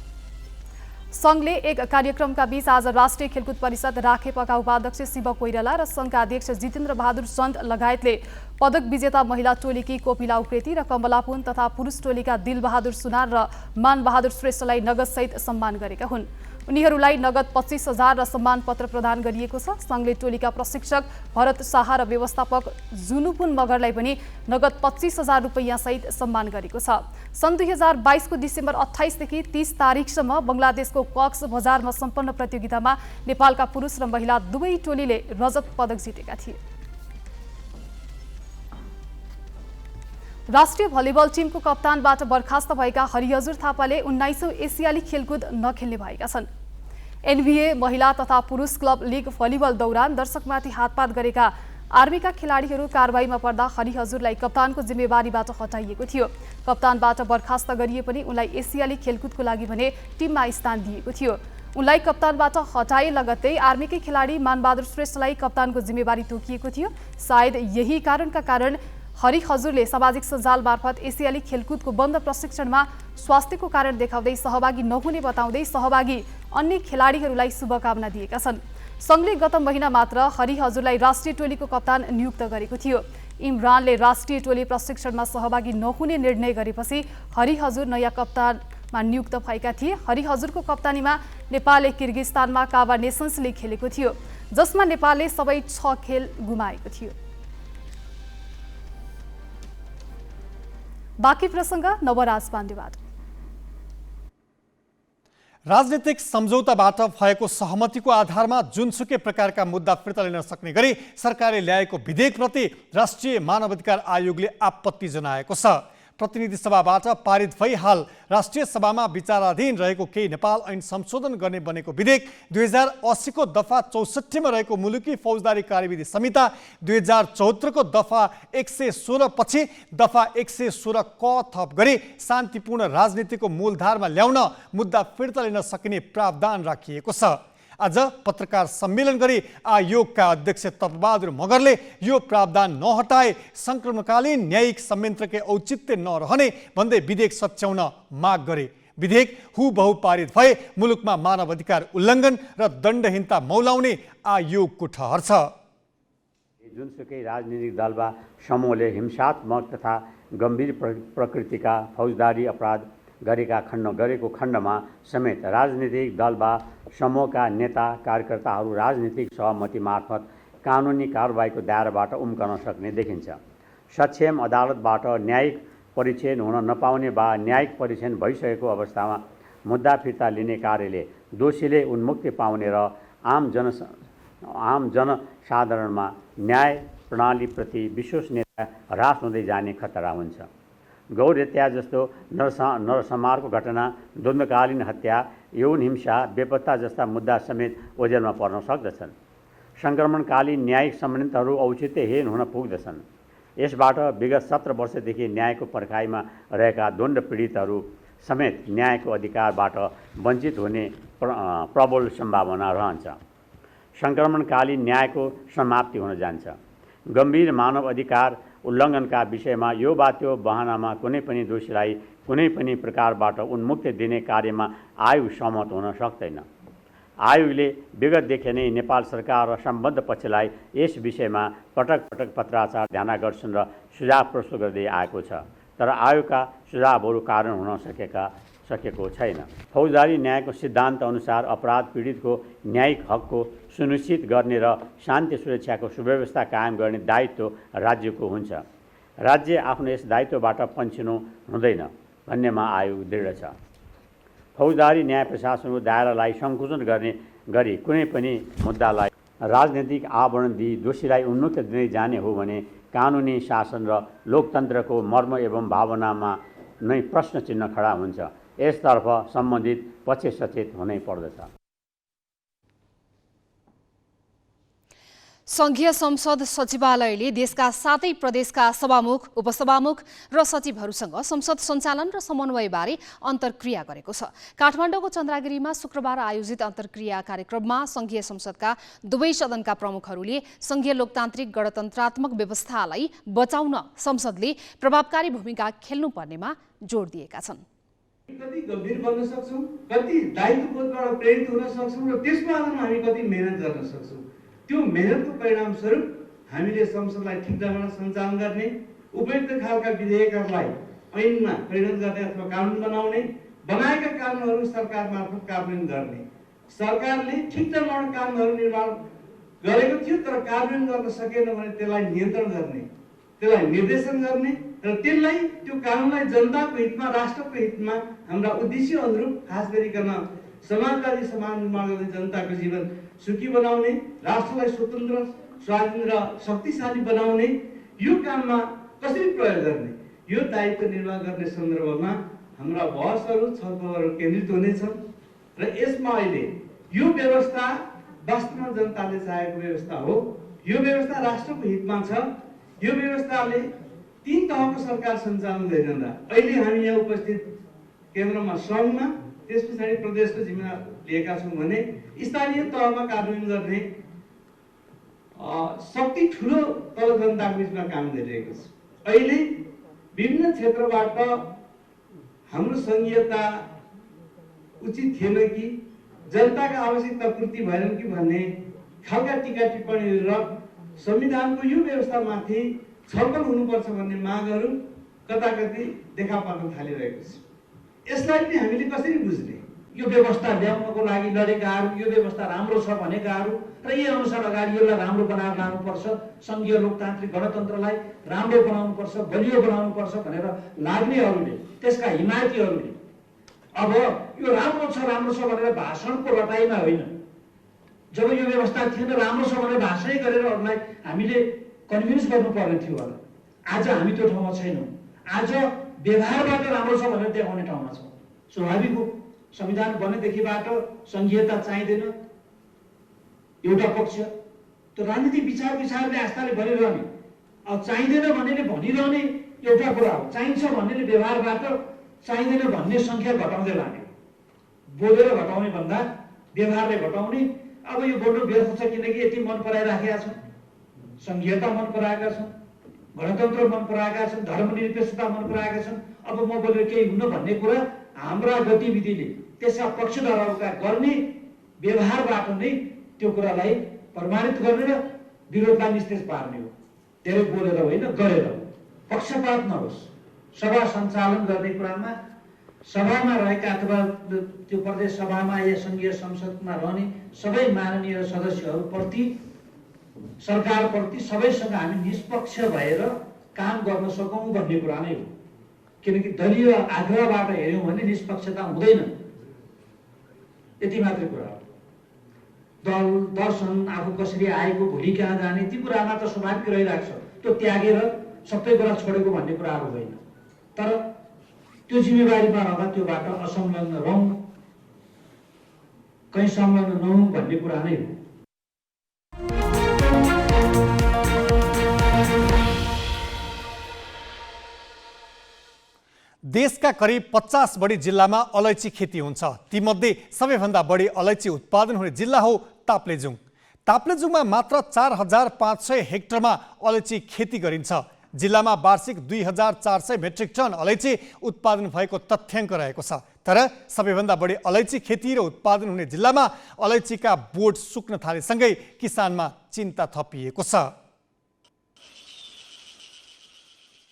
सङ्घले एक कार्यक्रमका बीच आज राष्ट्रिय खेलकुद परिषद राखेपका उपाध्यक्ष शिव कोइराला र सङ्घका अध्यक्ष जितेन्द्र बहादुर सन्त लगायतले पदक विजेता महिला टोलीकी कोपिला उप्रेती र कमला पुन तथा पुरुष टोलीका दिलबहादुर सुनार र मानबहादुर श्रेष्ठलाई नगदसहित सम्मान गरेका हुन्। उनीहरूलाई नगद 25,000 र सम्मान पत्र प्रदान गरिएको छ। सङ्घले टोलीका प्रशिक्षक भरत शाह र व्यवस्थापक जुनुपुन मगरलाई पनि नगद 25,000 रुपैयाँ सहित सम्मान गरेको छ। सन् 2022 को डिसेम्बर 28 देखि 30 तारिकसम्म बङ्गलादेशको कक्स बजारमा सम्पन्न प्रतियोगितामा नेपालका पुरुष र महिला दुवै टोलीले रजत पदक जितेका थिए। राष्ट्रिय भलिबल टिमको कप्तानबाट बर्खास्त भएका हरिहजुर थापाले 19औं एसियाली खेलकुद नखेल्ने भएका छन्। NBA महिला तथा पुरुष क्लब लिग भलिबल दौरान दर्शकमाथि हातपात गरेका आर्मीका खेलाडीहरू कारबाहीमा पर्दा हरिहजुरलाई कप्तानको जिम्मेवारीबाट हटाइएको थियो। कप्तानबाट बर्खास्त गरिए पनि उनलाई एसियाली खेलकुदको लागि भने टिममा स्थान दिएको थियो। उनलाई कप्तानबाट हटाए लगत्तै आर्मीकै खेलाडी मानबहादुर श्रेष्ठलाई कप्तानको जिम्मेवारी तोकिएको थियो। सायद यही कारणका कारण हरिहजुरले सामाजिक सञ्जाल मार्फत एसियाली खेलकुदको बन्द प्रशिक्षणमा स्वास्थ्यको कारण देखाउँदै सहभागी नहुने बताउँदै सहभागी अन्य खेलाडीहरूलाई शुभकामना दिएका छन्। सङ्घले गत महिना मात्र हरिहजुरलाई राष्ट्रिय टोलीको कप्तान नियुक्त गरेको थियो। इमरानले राष्ट्रिय टोली प्रशिक्षणमा सहभागी नहुने निर्णय गरेपछि हरिहजुर नयाँ कप्तानमा नियुक्त भएका थिए। हरिहजुरको कप्तानीमा नेपालले किर्गिस्तानमा काबा नेसन्स लिग खेलेको थियो, जसमा नेपालले सबै 6 खेल गुमाएको थियो। बाँकी प्रसङ्ग नवराज पाण्डेबाट। राजनीतिक सम्झौताबाट भएको सहमतिको आधारमा जुनसुकै प्रकारका मुद्दा फिर्ता लिन सक्ने गरी सरकारले ल्याएको विधेयकप्रति राष्ट्रिय मानवाधिकार आयोगले आपत्ति जनाएको छ। प्रतिनिधि सभाबाट पारित भई हाल राष्ट्रिय सभामा विचाराधीन रहेको केही नेपाल ऐन संशोधन गर्ने बनेको विधेयक 2080 को दफा 64 मा रहेको मुलुकी फौजदारी कार्यविधि संहिता 2074 को दफा 116 पछि दफा 116 क थप गरी शान्तिपूर्ण राजनीतिको मूलधारमा ल्याउन मुद्दा फिर्ता लिन सकिने प्रावधान राखिएको छ। आज पत्रकार सम्मेलन गरी आयोगका अध्यक्ष तपबहादुर मगरले यो प्रावधान नहटाए संक्रमणकालीन न्यायिक संयन्त्रकै औचित्य नरहने भन्दै विधेयक सच्याउन माग गरे। विधेयक हुबहु पारित भए मुलुकमा मानवाधिकार उल्लङ्घन र दण्डहीनता मौलाउने आयोगको ठहर छ। जुनसुकै राजनीतिक दल वा समूहले हिंसात्मक तथा गम्भीर प्रकृतिका फौजदारी अपराध गरेको खण्डमा समेत राजनीतिक दल वा समूहका नेता कार्यकर्ताहरू राजनीतिक सहमति मार्फत कानुनी कारबाहीको दायराबाट उम्कन सक्ने देखिन्छ। सक्षम अदालतबाट न्यायिक परीक्षण हुन नपाउने वा न्यायिक परीक्षण भइसकेको अवस्थामा मुद्दा फिर्ता लिने कार्यले दोषीले उन्मुक्ति पाउने र आम जनसाधारणमा न्याय प्रणालीप्रति विश्वसनीयता ह्रास हुँदै जाने खतरा हुन्छ। गौर हत्या जस्तो नरसंहारको घटना, द्वन्द्वकालीन हत्या, यौन हिंसा, बेपत्ता जस्ता मुद्दा समेत ओझेलमा पर्न सक्दछन्। सङ्क्रमणकालीन न्यायिक संयन्त्रहरू औचित्यहीन हुन पुग्दछन्। यसबाट विगत 17 वर्षदेखि न्यायको पर्खाइमा रहेका द्वन्द्व पीडितहरू समेत न्यायको अधिकारबाट वञ्चित हुने प्रबल सम्भावना रहन्छ। सङ्क्रमणकालीन न्यायको समाप्ति हुन जान्छ। गम्भीर मानव अधिकार उल्लङ्घनका विषयमा यो वा त्यो बहानामा कुनै पनि दोषीलाई कुनै पनि प्रकारबाट उन्मुक्ति दिने कार्यमा आयोग सहमत हुन सक्दैन। आयोगले विगतदेखि नै नेपाल सरकार र सम्बद्ध पक्षलाई यस विषयमा पटक पटक पत्राचार, ध्यानाकर्षण र सुझाव प्रस्तुत गर्दै आएको छ, तर आयोगका सुझावहरू कारण हुन सकेको छैन। फौजदारी न्यायको सिद्धान्त अनुसार अपराध पीडितको न्यायिक हकको सुनिश्चित गर्ने र शान्ति सुरक्षाको सुव्यवस्था कायम गर्ने दायित्व राज्यको हुन्छ। राज्य आफ्नो यस दायित्वबाट पन्छिनु हुँदैन भन्नेमा आयोग दृढ छ। फौजदारी न्याय प्रशासनको दायरालाई सङ्कुचन गर्ने गरी कुनै पनि मुद्दालाई राजनीतिक आवरण दिई दोषीलाई उन्मुक्त दिँदै जाने हो भने कानुनी शासन र लोकतन्त्रको मर्म एवं भावनामा नै प्रश्न चिन्ह खडा हुन्छ। यसतर्फ सम्बन्धित पक्ष सचेत हुनै पर्दछ। संघीय संसद सचिवालयले देशका 7 प्रदेशका सभामुख, उपसभामुख र सचिवहरूसँग संसद सञ्चालन र समन्वयबारे अन्तर्क्रिया गरेको छ। काठमाडौँको चन्द्रागिरीमा शुक्रबार आयोजित अन्तर्क्रिया कार्यक्रममा संघीय संसदका दुवै सदनका प्रमुखहरूले संघीय लोकतान्त्रिक गणतन्त्रात्मक व्यवस्थालाई बचाउन संसदले प्रभावकारी भूमिका खेल्नुपर्नेमा जोड दिएका छन्। कति गम्भीर बन्न सक्छौँ, कति दायित्वबोधबाट प्रेरित हुन सक्छौँ र त्यसको आधारमा हामी कति मेहनत गर्न सक्छौँ। त्यो मेहनतको परिणामस्वरूप हामीले संसदलाई ठिक ढङ्गमा सञ्चालन गर्ने, उपयुक्त खालका विधेयकहरूलाई ऐनमा परिणत गर्ने अथवा कानुन बनाउने, बनाएका कानुनहरू सरकार मार्फत कार्यान्वयन गर्ने, सरकारले ठिक ढङ्गमा कानुनहरू निर्माण गरेको थियो तर कार्यान्वयन गर्न सकेन भने त्यसलाई नियन्त्रण गर्ने, त्यसलाई निर्देशन गर्ने र त्यसलाई त्यो कानुनलाई जनताको हितमा, राष्ट्रको हितमा हाम्रा उद्देश्य अनुरूप खास गरिकन समाजवादी समाज निर्माण गर्ने, जनताको जीवन सुखी बनाउने, राष्ट्रलाई स्वतन्त्र, स्वाधीन र शक्तिशाली बनाउने, यो काममा कसरी प्रयोग गर्ने, यो दायित्व निर्वाह गर्ने सन्दर्भमा हाम्रा बहसहरू, छलफलहरू केन्द्रित हुनेछन् र यसमा अहिले यो व्यवस्था वास्तवमा जनताले चाहेको व्यवस्था हो, यो व्यवस्था राष्ट्रको हितमा छ, यो व्यवस्थाले 3 तहको सरकार सञ्चालन गरिरहँदा अहिले हामी यहाँ उपस्थित केन्द्रमा सङ्घमा, त्यस पछाडि प्रदेशको जिम्मा लिएका छौँ भने स्थानीय तहमा कार्यान्वयन गर्ने शक्ति ठुलो तल जनताको बिचमा काम गरिरहेको छ। अहिले विभिन्न क्षेत्रबाट हाम्रो संघीयता उचित थिएन कि जनताका आवश्यकता पूर्ति भएन कि भन्ने खालका टीका टिप्पणीहरू र संविधानको यो व्यवस्थामाथि छलफल हुनुपर्छ भन्ने मागहरू कताकति देखा पर्न थालिरहेको छ। यसलाई पनि हामीले कसरी बुझ्ने? यो व्यवस्था ल्याउनको लागि लडेकाहरू, यो व्यवस्था राम्रो छ भनेकाहरू र यही अनुसार अगाडि यसलाई राम्रो बनाएर लानुपर्छ, संघीय लोकतान्त्रिक गणतन्त्रलाई राम्रो बनाउनुपर्छ, बलियो बनाउनुपर्छ भनेर लाग्नेहरूले, त्यसका हिमायतीहरूले अब यो राम्रो छ भनेर भाषणको लटाइमा होइन, जब यो व्यवस्था थिएन राम्रो छ भनेर भाषणै गरेर अरूलाई हामीले कन्भिन्स गर्नु पर्ने थियो होला। आज हामी त्यो ठाउँमा छैनौँ। आज व्यवहारबाट राम्रो छ भनेर देखाउने ठाउँमा छौँ। स्वाभाविक हो, संविधान बनेदेखिबाट संघीयता चाहिँदैन एउटा पक्ष, त्यो राजनीतिक विचारले आस्थाले भनिरहने, अब चाहिँदैन भन्नेले भनिरहने एउटा कुरा हो, चाहिन्छ भन्नेले व्यवहारबाट चाहिँदैन भन्ने सङ्ख्या घटाउँदै लाने, बोलेर घटाउने भन्दा व्यवहारले घटाउने। अब यो बोल्नु व्यर्थ छ किनकि यति मन पराइराखेका छौँ, संघीयता मन पराएका छौँ, गणतन्त्र मन पराएका छन्, धर्मनिरपेक्षता मन पराएका छन्। अब म बोलेर केही हुन भन्ने कुरा हाम्रा गतिविधिले त्यसका पक्षधरहरूका गर्ने व्यवहारबाट नै त्यो कुरालाई प्रमाणित गर्ने र विरोधलाई निस्तेज पार्ने हो। धेरै बोलेर होइन, गरेर पक्षपात नहोस्। सभा सञ्चालन गर्ने कुरामा सभामा रहेका अथवा त्यो प्रदेश सभामा या संघीय संसदमा रहने सबै माननीय सदस्यहरूप्रति, सरकारप्रति सबैसँग हामी निष्पक्ष भएर काम गर्न सकौँ भन्ने कुरा नै हो। किनकि दलीय आग्रहबाट हेऱ्यौँ भने निष्पक्षता हुँदैन, यति मात्रै कुरा हो। दल, दर्शन, आफू कसरी आएको, भोलि कहाँ जाने, ती कुरामा त स्वाभाविक रहिरहेको छ। त्यो त्यागेर सबै कुरा छोडेको भन्ने कुराहरू होइन। तर त्यो जिम्मेवारीमा रहँदा त्योबाट असंलग्न रहौँ, कहीँ संलग्न नहौँ भन्ने कुरा नै हो। देशका करिब 50 बढी जिल्लामा अलैँची खेती हुन्छ। तीमध्ये सबैभन्दा बढी अलैँची उत्पादन हुने जिल्ला हो ताप्लेजुङ। ताप्लेजुङमा मात्र 4500 हेक्टरमा अलैँची खेती गरिन्छ। जिल्लामा वार्षिक 2400 मेट्रिक टन अलैँची उत्पादन भएको तथ्याङ्क रहेको छ। तर सबैभन्दा बढी अलैँची खेती र उत्पादन हुने जिल्लामा अलैँचीका बोट सुक्न थालेसँगै किसानमा चिन्ता थपिएको छ।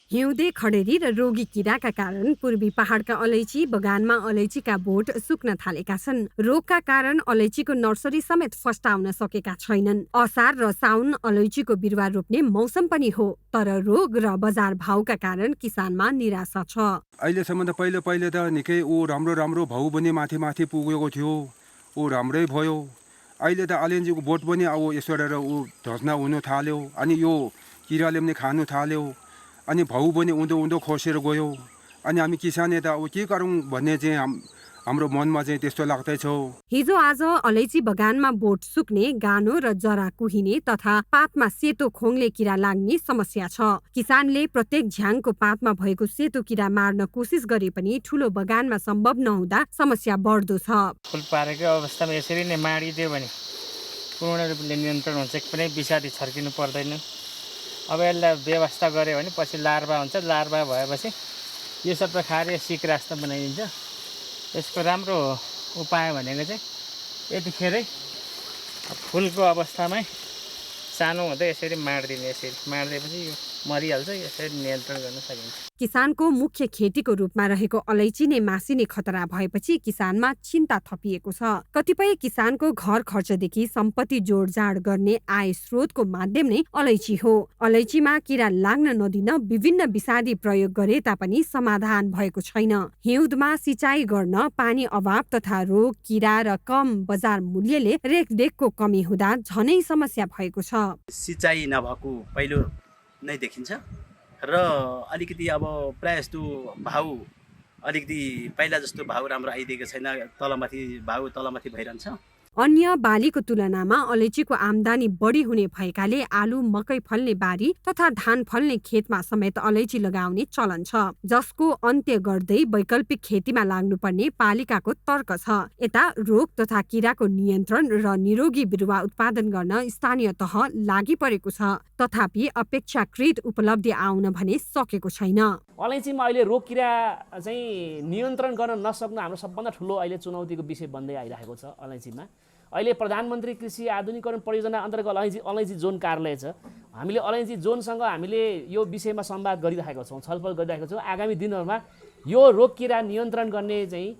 हिउँदे खडेरी र रोगी किराका कारण पूर्वी पहाडका अलैँची बगानमा अलैँचीका बोट सुक्न थालेका छन्। रोगका कारण अलैँचीको नर्सरी समेत फस्टाउन सकेका छैनन्। असार र साउन अलैँचीको बिरुवा रोप्ने मौसम पनि हो, तर रोग र बजार भाउका कारण किसानमा निराशा छ। अहिलेसम्म त पहिले त निकै राम्रो भाउ पनि माथि पुगेको थियो, राम्रै भयो। अहिले त अलैँचीको बोट पनि अब यसो गरेर धस्ना हुनु थाल्यो, अनि यो किराले पनि खानु थाल्यो, अनि भाउ पनि उँधो खोसेर गयो। अनि हामी किसानले त अब के गरौँ भन्ने चाहिँ हाम्रो मनमा चाहिँ त्यस्तो लाग्दैछ। हिजो आज अलैँची बगानमा बोट सुक्ने, गानो र जरा कुहिने तथा पातमा सेतो खोङले किरा लाग्ने समस्या छ। किसानले प्रत्येक झ्याङको पातमा भएको सेतो किरा मार्न कोसिस गरे पनि ठूलो बगानमा सम्भव नहुँदा समस्या बढ्दो छ। फुल पारेको अवस्थामा यसरी नै माडिदियो भने पूर्ण रूपले नियन्त्रण हुन्छ, कुनै विषादी छर्किनु पर्दैन। अब यसलाई व्यवस्था गऱ्यो भने पछि लार्भा हुन्छ, लार्भा भएपछि यो सबै खाएर सिक्रास त बनाइदिन्छ। यसको राम्रो उपाय भनेको चाहिँ यतिखेरै फुलको अवस्थामै सानो हुँदै यसरी माडिदिने, यसरी माडिदिएपछि यो मरिहाल्छ, यसरी नियन्त्रण गर्न सकिन्छ। किसानको मुख्य खेतीको रूपमा रहेको अलैँची नै मासिने खतरा भएपछि किसानमा चिन्ता थपिएको छ। कतिपय किसानको घर खर्चदेखि सम्पत्ति जोडजाड गर्ने आय स्रोतको माध्यम नै अलैँची हो। अलैँचीमा किरा लाग्न नदिन विभिन्न विषादी प्रयोग गरे तापनि समाधान भएको छैन। हिउँदमा सिँचाइ गर्न पानी अभाव तथा रोग, किरा र कम बजार मूल्यले रेखदेखको कमी हुँदा झनै समस्या भएको छ। सिँचाइ नभएको पहिलो नै देखिन्छ र अलिकति अब प्रायः जस्तो भाउ अलिकति पहिला जस्तो भाउ राम्रो आइदिएको छैन, भाउ तलमाथि भइरहन्छ। अन्य बालीको तुलनामा अलैँचीको आम्दानी बढी हुने भएकाले आलु, मकै फल्ने बारी तथा धान फल्ने खेतमा समेत अलैँची लगाउने चलन छ, जसको अन्त्य गर्दै वैकल्पिक खेतीमा लाग्नुपर्ने पालिकाको तर्क छ। यता रोग तथा किराको नियन्त्रण र निरोगी बिरुवा उत्पादन गर्न स्थानीय तह लागि परेको छ, तथापि अपेक्षाकृत उपलब्धि आउन भने सकेको छैन। अलैँचीमा अहिले रोग किरा चाहिँ नियन्त्रण गर्न नसक्नु हाम्रो सबभन्दा ठुलो अहिले चुनौतीको विषय बन्दै आइरहेको छ। अलैँचीमा अहिले प्रधानमन्त्री कृषि आधुनिकीकरण परियोजना अन्तर्गत अलैँची जोन कार्यालय छ। हामीले अलैँची जोनसँग हामीले यो विषयमा संवाद गरिरहेका छौँ, छलफल गरिरहेका छौँ। आगामी दिनहरूमा यो रोग किरा नियन्त्रण गर्ने चाहिँ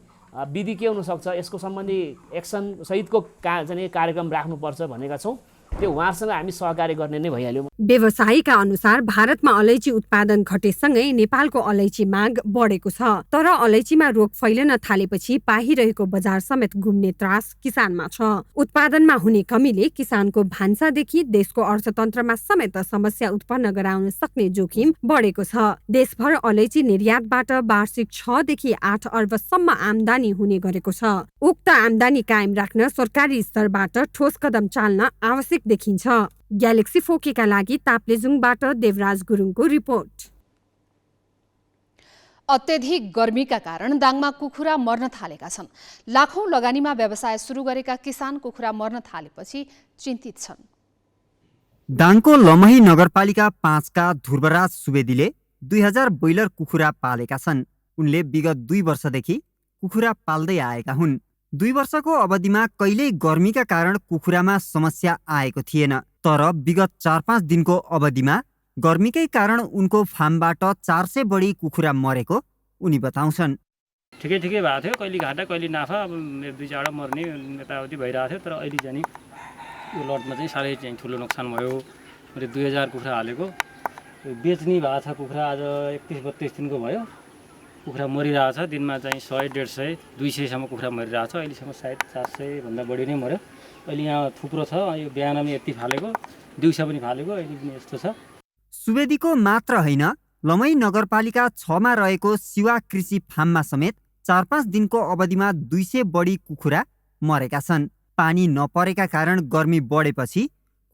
विधि के हुनसक्छ, यसको सम्बन्धी एक्सन सहितको कार्यक्रम राख्नुपर्छ भनेका छौँ। त्यो उहाँहरूसँग हामी सहकार्य गर्ने नै भइहाल्यो। व्यवसायीका अनुसार भारतमा अलैँची उत्पादन घटेसँगै नेपालको अलैँची माग बढेको छ, तर अलैँचीमा रोग फैलन थालेपछि पाहिरहेको बजार समेत घुम्ने त्रास किसानमा छ। उत्पादनमा हुने कमीले किसानको भान्सादेखि देशको अर्थतन्त्रमा समेत समस्या उत्पन्न गराउन सक्ने जोखिम बढेको छ। देशभर अलैँची निर्यातबाट वार्षिक 6 देखि 8 अर्बसम्म आम्दानी हुने गरेको छ। उक्त आम्दानी कायम राख्न सरकारी स्तरबाट ठोस कदम चाल्न आवश्यक देखिन्छ। ग्यालेक्सी फोकेका लागि ताप्लेजुङबाट देवराज गुरुङको रिपोर्ट। अत्यधिक गर्मीका कारण दाङमा कुखुरा मर्न थालेका छन्। लाखौं लगानीमा व्यवसाय सुरु गरेका किसान कुखुरा मर्न थालेपछि चिन्तित छन्। दाङको लमही नगरपालिका 5 का ध्रुवराज सुवेदीले 2000 ब्रोइलर कुखुरा पालेका छन्। उनले विगत 2 वर्षदेखि कुखुरा पाल्दै आएका हुन्। 2 वर्षको अवधिमा कहिल्यै गर्मीका कारण कुखुरामा समस्या आएको थिएन, तर विगत 4-5 दिनको अवधिमा गर्मीकै कारण उनको फार्मबाट 400 बढी कुखुरा मरेको उनी बताउँछन्। ठिकै भएको थियो, कहिले घाटा कहिले नाफा, अब 2-4 मर्ने यताउति भइरहेको थियो। तर अहिले चाहिँ यो लटमा चाहिँ साह्रै चाहिँ ठुलो नोक्सान भयो। मैले 2000 कुखुरा हालेको बेच्ने भएको छ। कुखुरा आज 31-32 दिनको भयो, कुखुरा मरिरहेको छ। दिनमा चाहिँ 100, 150, 200सम्म कुखुरा मरिरहेको छ। अहिलेसम्म सायद 400 भन्दा बढी नै मऱ्यो। अहिले यहाँ थुप्रो छ, यो बिहान पनि यति फालेको, दिउँसो पनि फालेको, अहिले पनि यस्तो छ। सुवेदीको मात्र होइन, लमही नगरपालिका 6 मा रहेको शिवा कृषि फार्ममा समेत 4-5 दिनको अवधिमा 200 बढी कुखुरा मरेका छन्। पानी नपरेका कारण गर्मी बढेपछि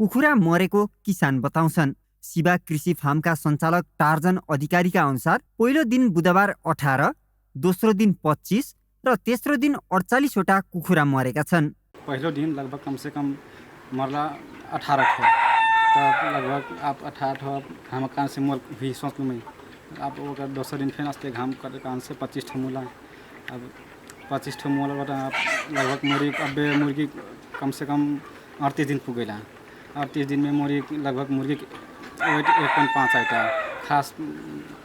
कुखुरा मरेको किसान बताउँछन्। शिवा कृषि फार्मका सञ्चालक टार्जन अधिकारीका अनुसार पहिलो दिन बुधबार 18, दोस्रो दिन 25 र तेस्रो दिन 48 वटा कुखुरा मरेका छन्। पहिलो दिन लगभग कम से कम मरला 18 ठो, तो लगभग आप 18 ठो घाम कान से मोल हुई सोच में आप ओकर दोसर दिन फिर अस्ते घाम कर कान से 25 ठो मोला। अब 25 ठो मोल आप लगभग मुर्गी कम से कम 38 दिन पुगेला। 38 दिन में लगभग मुर्गी 1.5 आइटा, खास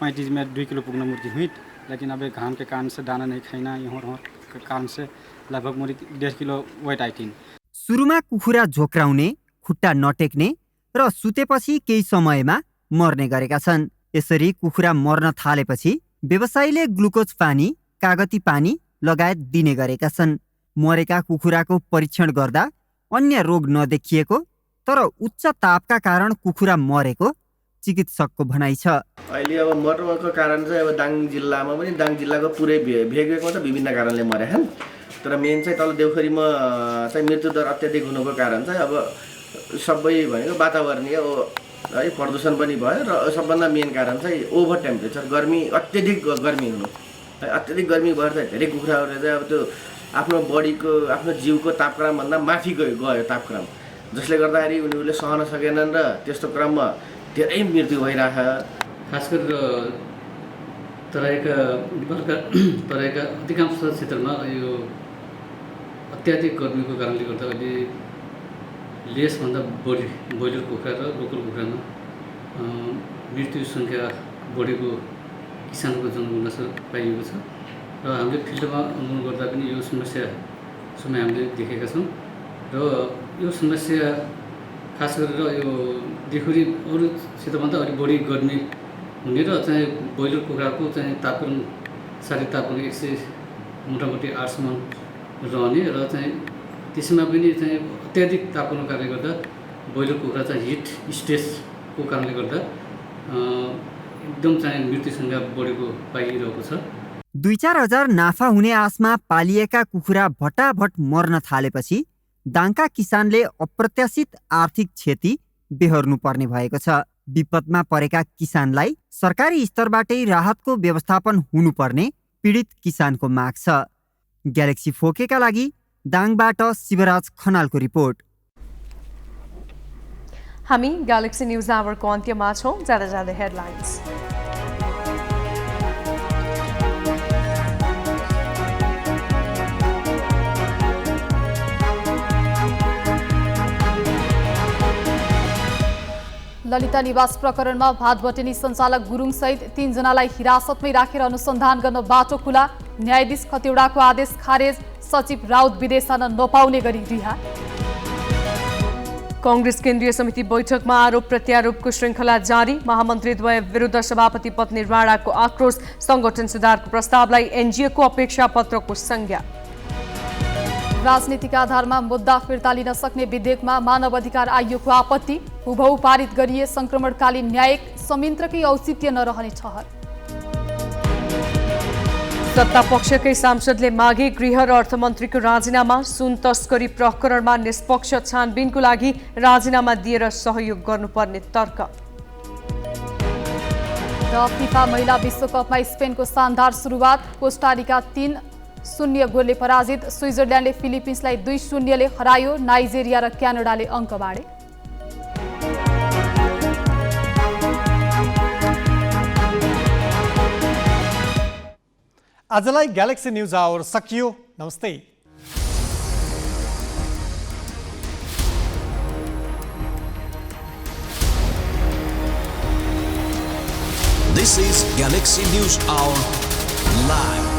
35 में 2 किलो पुग्न मुर्गी हुई। लेकिन अब घाम के कारण से दाना नहीं खाइना, यहाँ के कारण से लगभग मुर्गी 1.5 किलो वेट आइटिन। सुरुमा कुखुरा झोक्राउने, खुट्टा नटेक्ने र सुतेपछि केही समयमा मर्ने गरेका छन्। यसरी कुखुरा मर्न थालेपछि व्यवसायीले ग्लुकोज पानी, कागती पानी लगायत दिने गरेका छन्। मरेका कुखुराको परीक्षण गर्दा अन्य रोग नदेखिएको तर उच्च तापका कारण कुखुरा मरेको चिकित्सकको भनाइ छ। अहिले अब मर्नुको कारण चाहिँ अब दाङ जिल्लामा पनि दाङ जिल्लाको पुरै भेगमा त विभिन्न कारणले मरेछन्, तर मेन चाहिँ तल देउखरीमा चाहिँ मृत्युदर अत्याधिक हुनुको कारण चाहिँ अब सबै भनेको वातावरणीय है प्रदूषण पनि भयो र सबभन्दा मेन कारण चाहिँ ओभर टेम्परेचर, गर्मी अत्याधिक गर्मी हुनु। अत्याधिक गर्मी भएर चाहिँ धेरै कुखुराहरूले चाहिँ अब त्यो आफ्नो बडीको आफ्नो जिउको तापक्रमभन्दा माथि गयो तापक्रम, जसले गर्दाखेरि उनीहरूले सहन सकेनन् र त्यस्तो क्रममा धेरै मृत्यु भइरहेछ। खास गरेर तराईका अधिकांश क्षेत्रमा यो अत्याधिक गर्मीको कारणले गर्दा अहिले लेसभन्दा बढी ब्रोइलर कुखुरा र लोकल कुखुरामा मृत्यु सङ्ख्या बढेको किसानको जनगुनासो पाइएको छ र हामीले फिल्डमा अनुभव गर्दा पनि यो समस्या समय हामीले देखेका छौँ र यो समस्या खास गरेर यो देउखुरी अरू क्षेत्रभन्दा अलिक बढी गर्मी हुने र चाहिँ ब्रोइलर कुखुराको चाहिँ तापक्रम शारीरिक तापक्रम 100 मोटामोटी 8सम्म रहने र चाहिँ त्यसमा पनि चाहिँ अत्याधिक तापक्रमको कारणले गर्दा ब्रोइलर कुखुरा चाहिँ हिट स्ट्रेसको कारणले गर्दा एकदम चाहिँ मृत्यु सङ्ख्या बढेको पाइरहेको छ। 2-4 हजार नाफा हुने आशमा पालिएका कुखुरा भटाभट मर्न थालेपछि दाङका किसानले अप्रत्याशित आर्थिक क्षति बेहोर्नु पर्ने भएको छ। विपदमा परेका किसानलाई सरकारी स्तरबाटै राहतको व्यवस्थापन हुनुपर्ने पीडित किसानको माग छ। ग्यालेक्सी फोकेका लागि दाङबाट शिवराज खनालको रिपोर्ट। हामी ग्यालेक्सी न्यूज आवरको अन्त्यमा छौँ। जाँदा हेडलाइन्स। ललिता निवास प्रकरणमा भातबटेनी सञ्चालक गुरुङ सहित 3 जनालाई हिरासतमै राखेर अनुसन्धान गर्न बाटो खुला, न्यायाधीश खतिवडाको आदेश खारेज, सचिव राउत विदेशन नपाउने गरी रिहा। कांग्रेस केन्द्रीय समिति बैठकमा आरोप प्रत्यारोपको श्रृङ्खला जारी, महामन्त्रीद्वय विरुद्ध सभापति पत्नी राणाको आक्रोश, संगठन सुधारको प्रस्तावलाई एनजिओको अपेक्षा पत्रको संज्ञा। राजनीतिक आधारमा मुद्दा फिर्ता लिन सक्ने विधेयकमा मानव अधिकार आयोगको आपत्ति, हुबहु पारित गरिए संक्रमणकालीन न्यायिक संयन्त्रकै औचित्य नरहने ठहर। सत्ता पक्षकै सांसदले मागे गृह र अर्थमन्त्रीको राजीनामा, सुन तस्करी प्रकरणमा निष्पक्ष छानबिनको लागि राजीनामा दिएर सहयोग गर्नुपर्ने तर्क। र फिफा महिला विश्वकपमा स्पेनको शानदार सुरुवात, कोस्टारिका 3-0 गोलले पराजित, स्विजरल्यान्डले फिलिपिन्सलाई 2-0 हरायो, नाइजेरिया र क्यानाडाले अङ्क बाँडे। आजलाई ग्यालेक्सी न्यूज आवर सकियो। नमस्ते। This is Galaxy News Hour Live.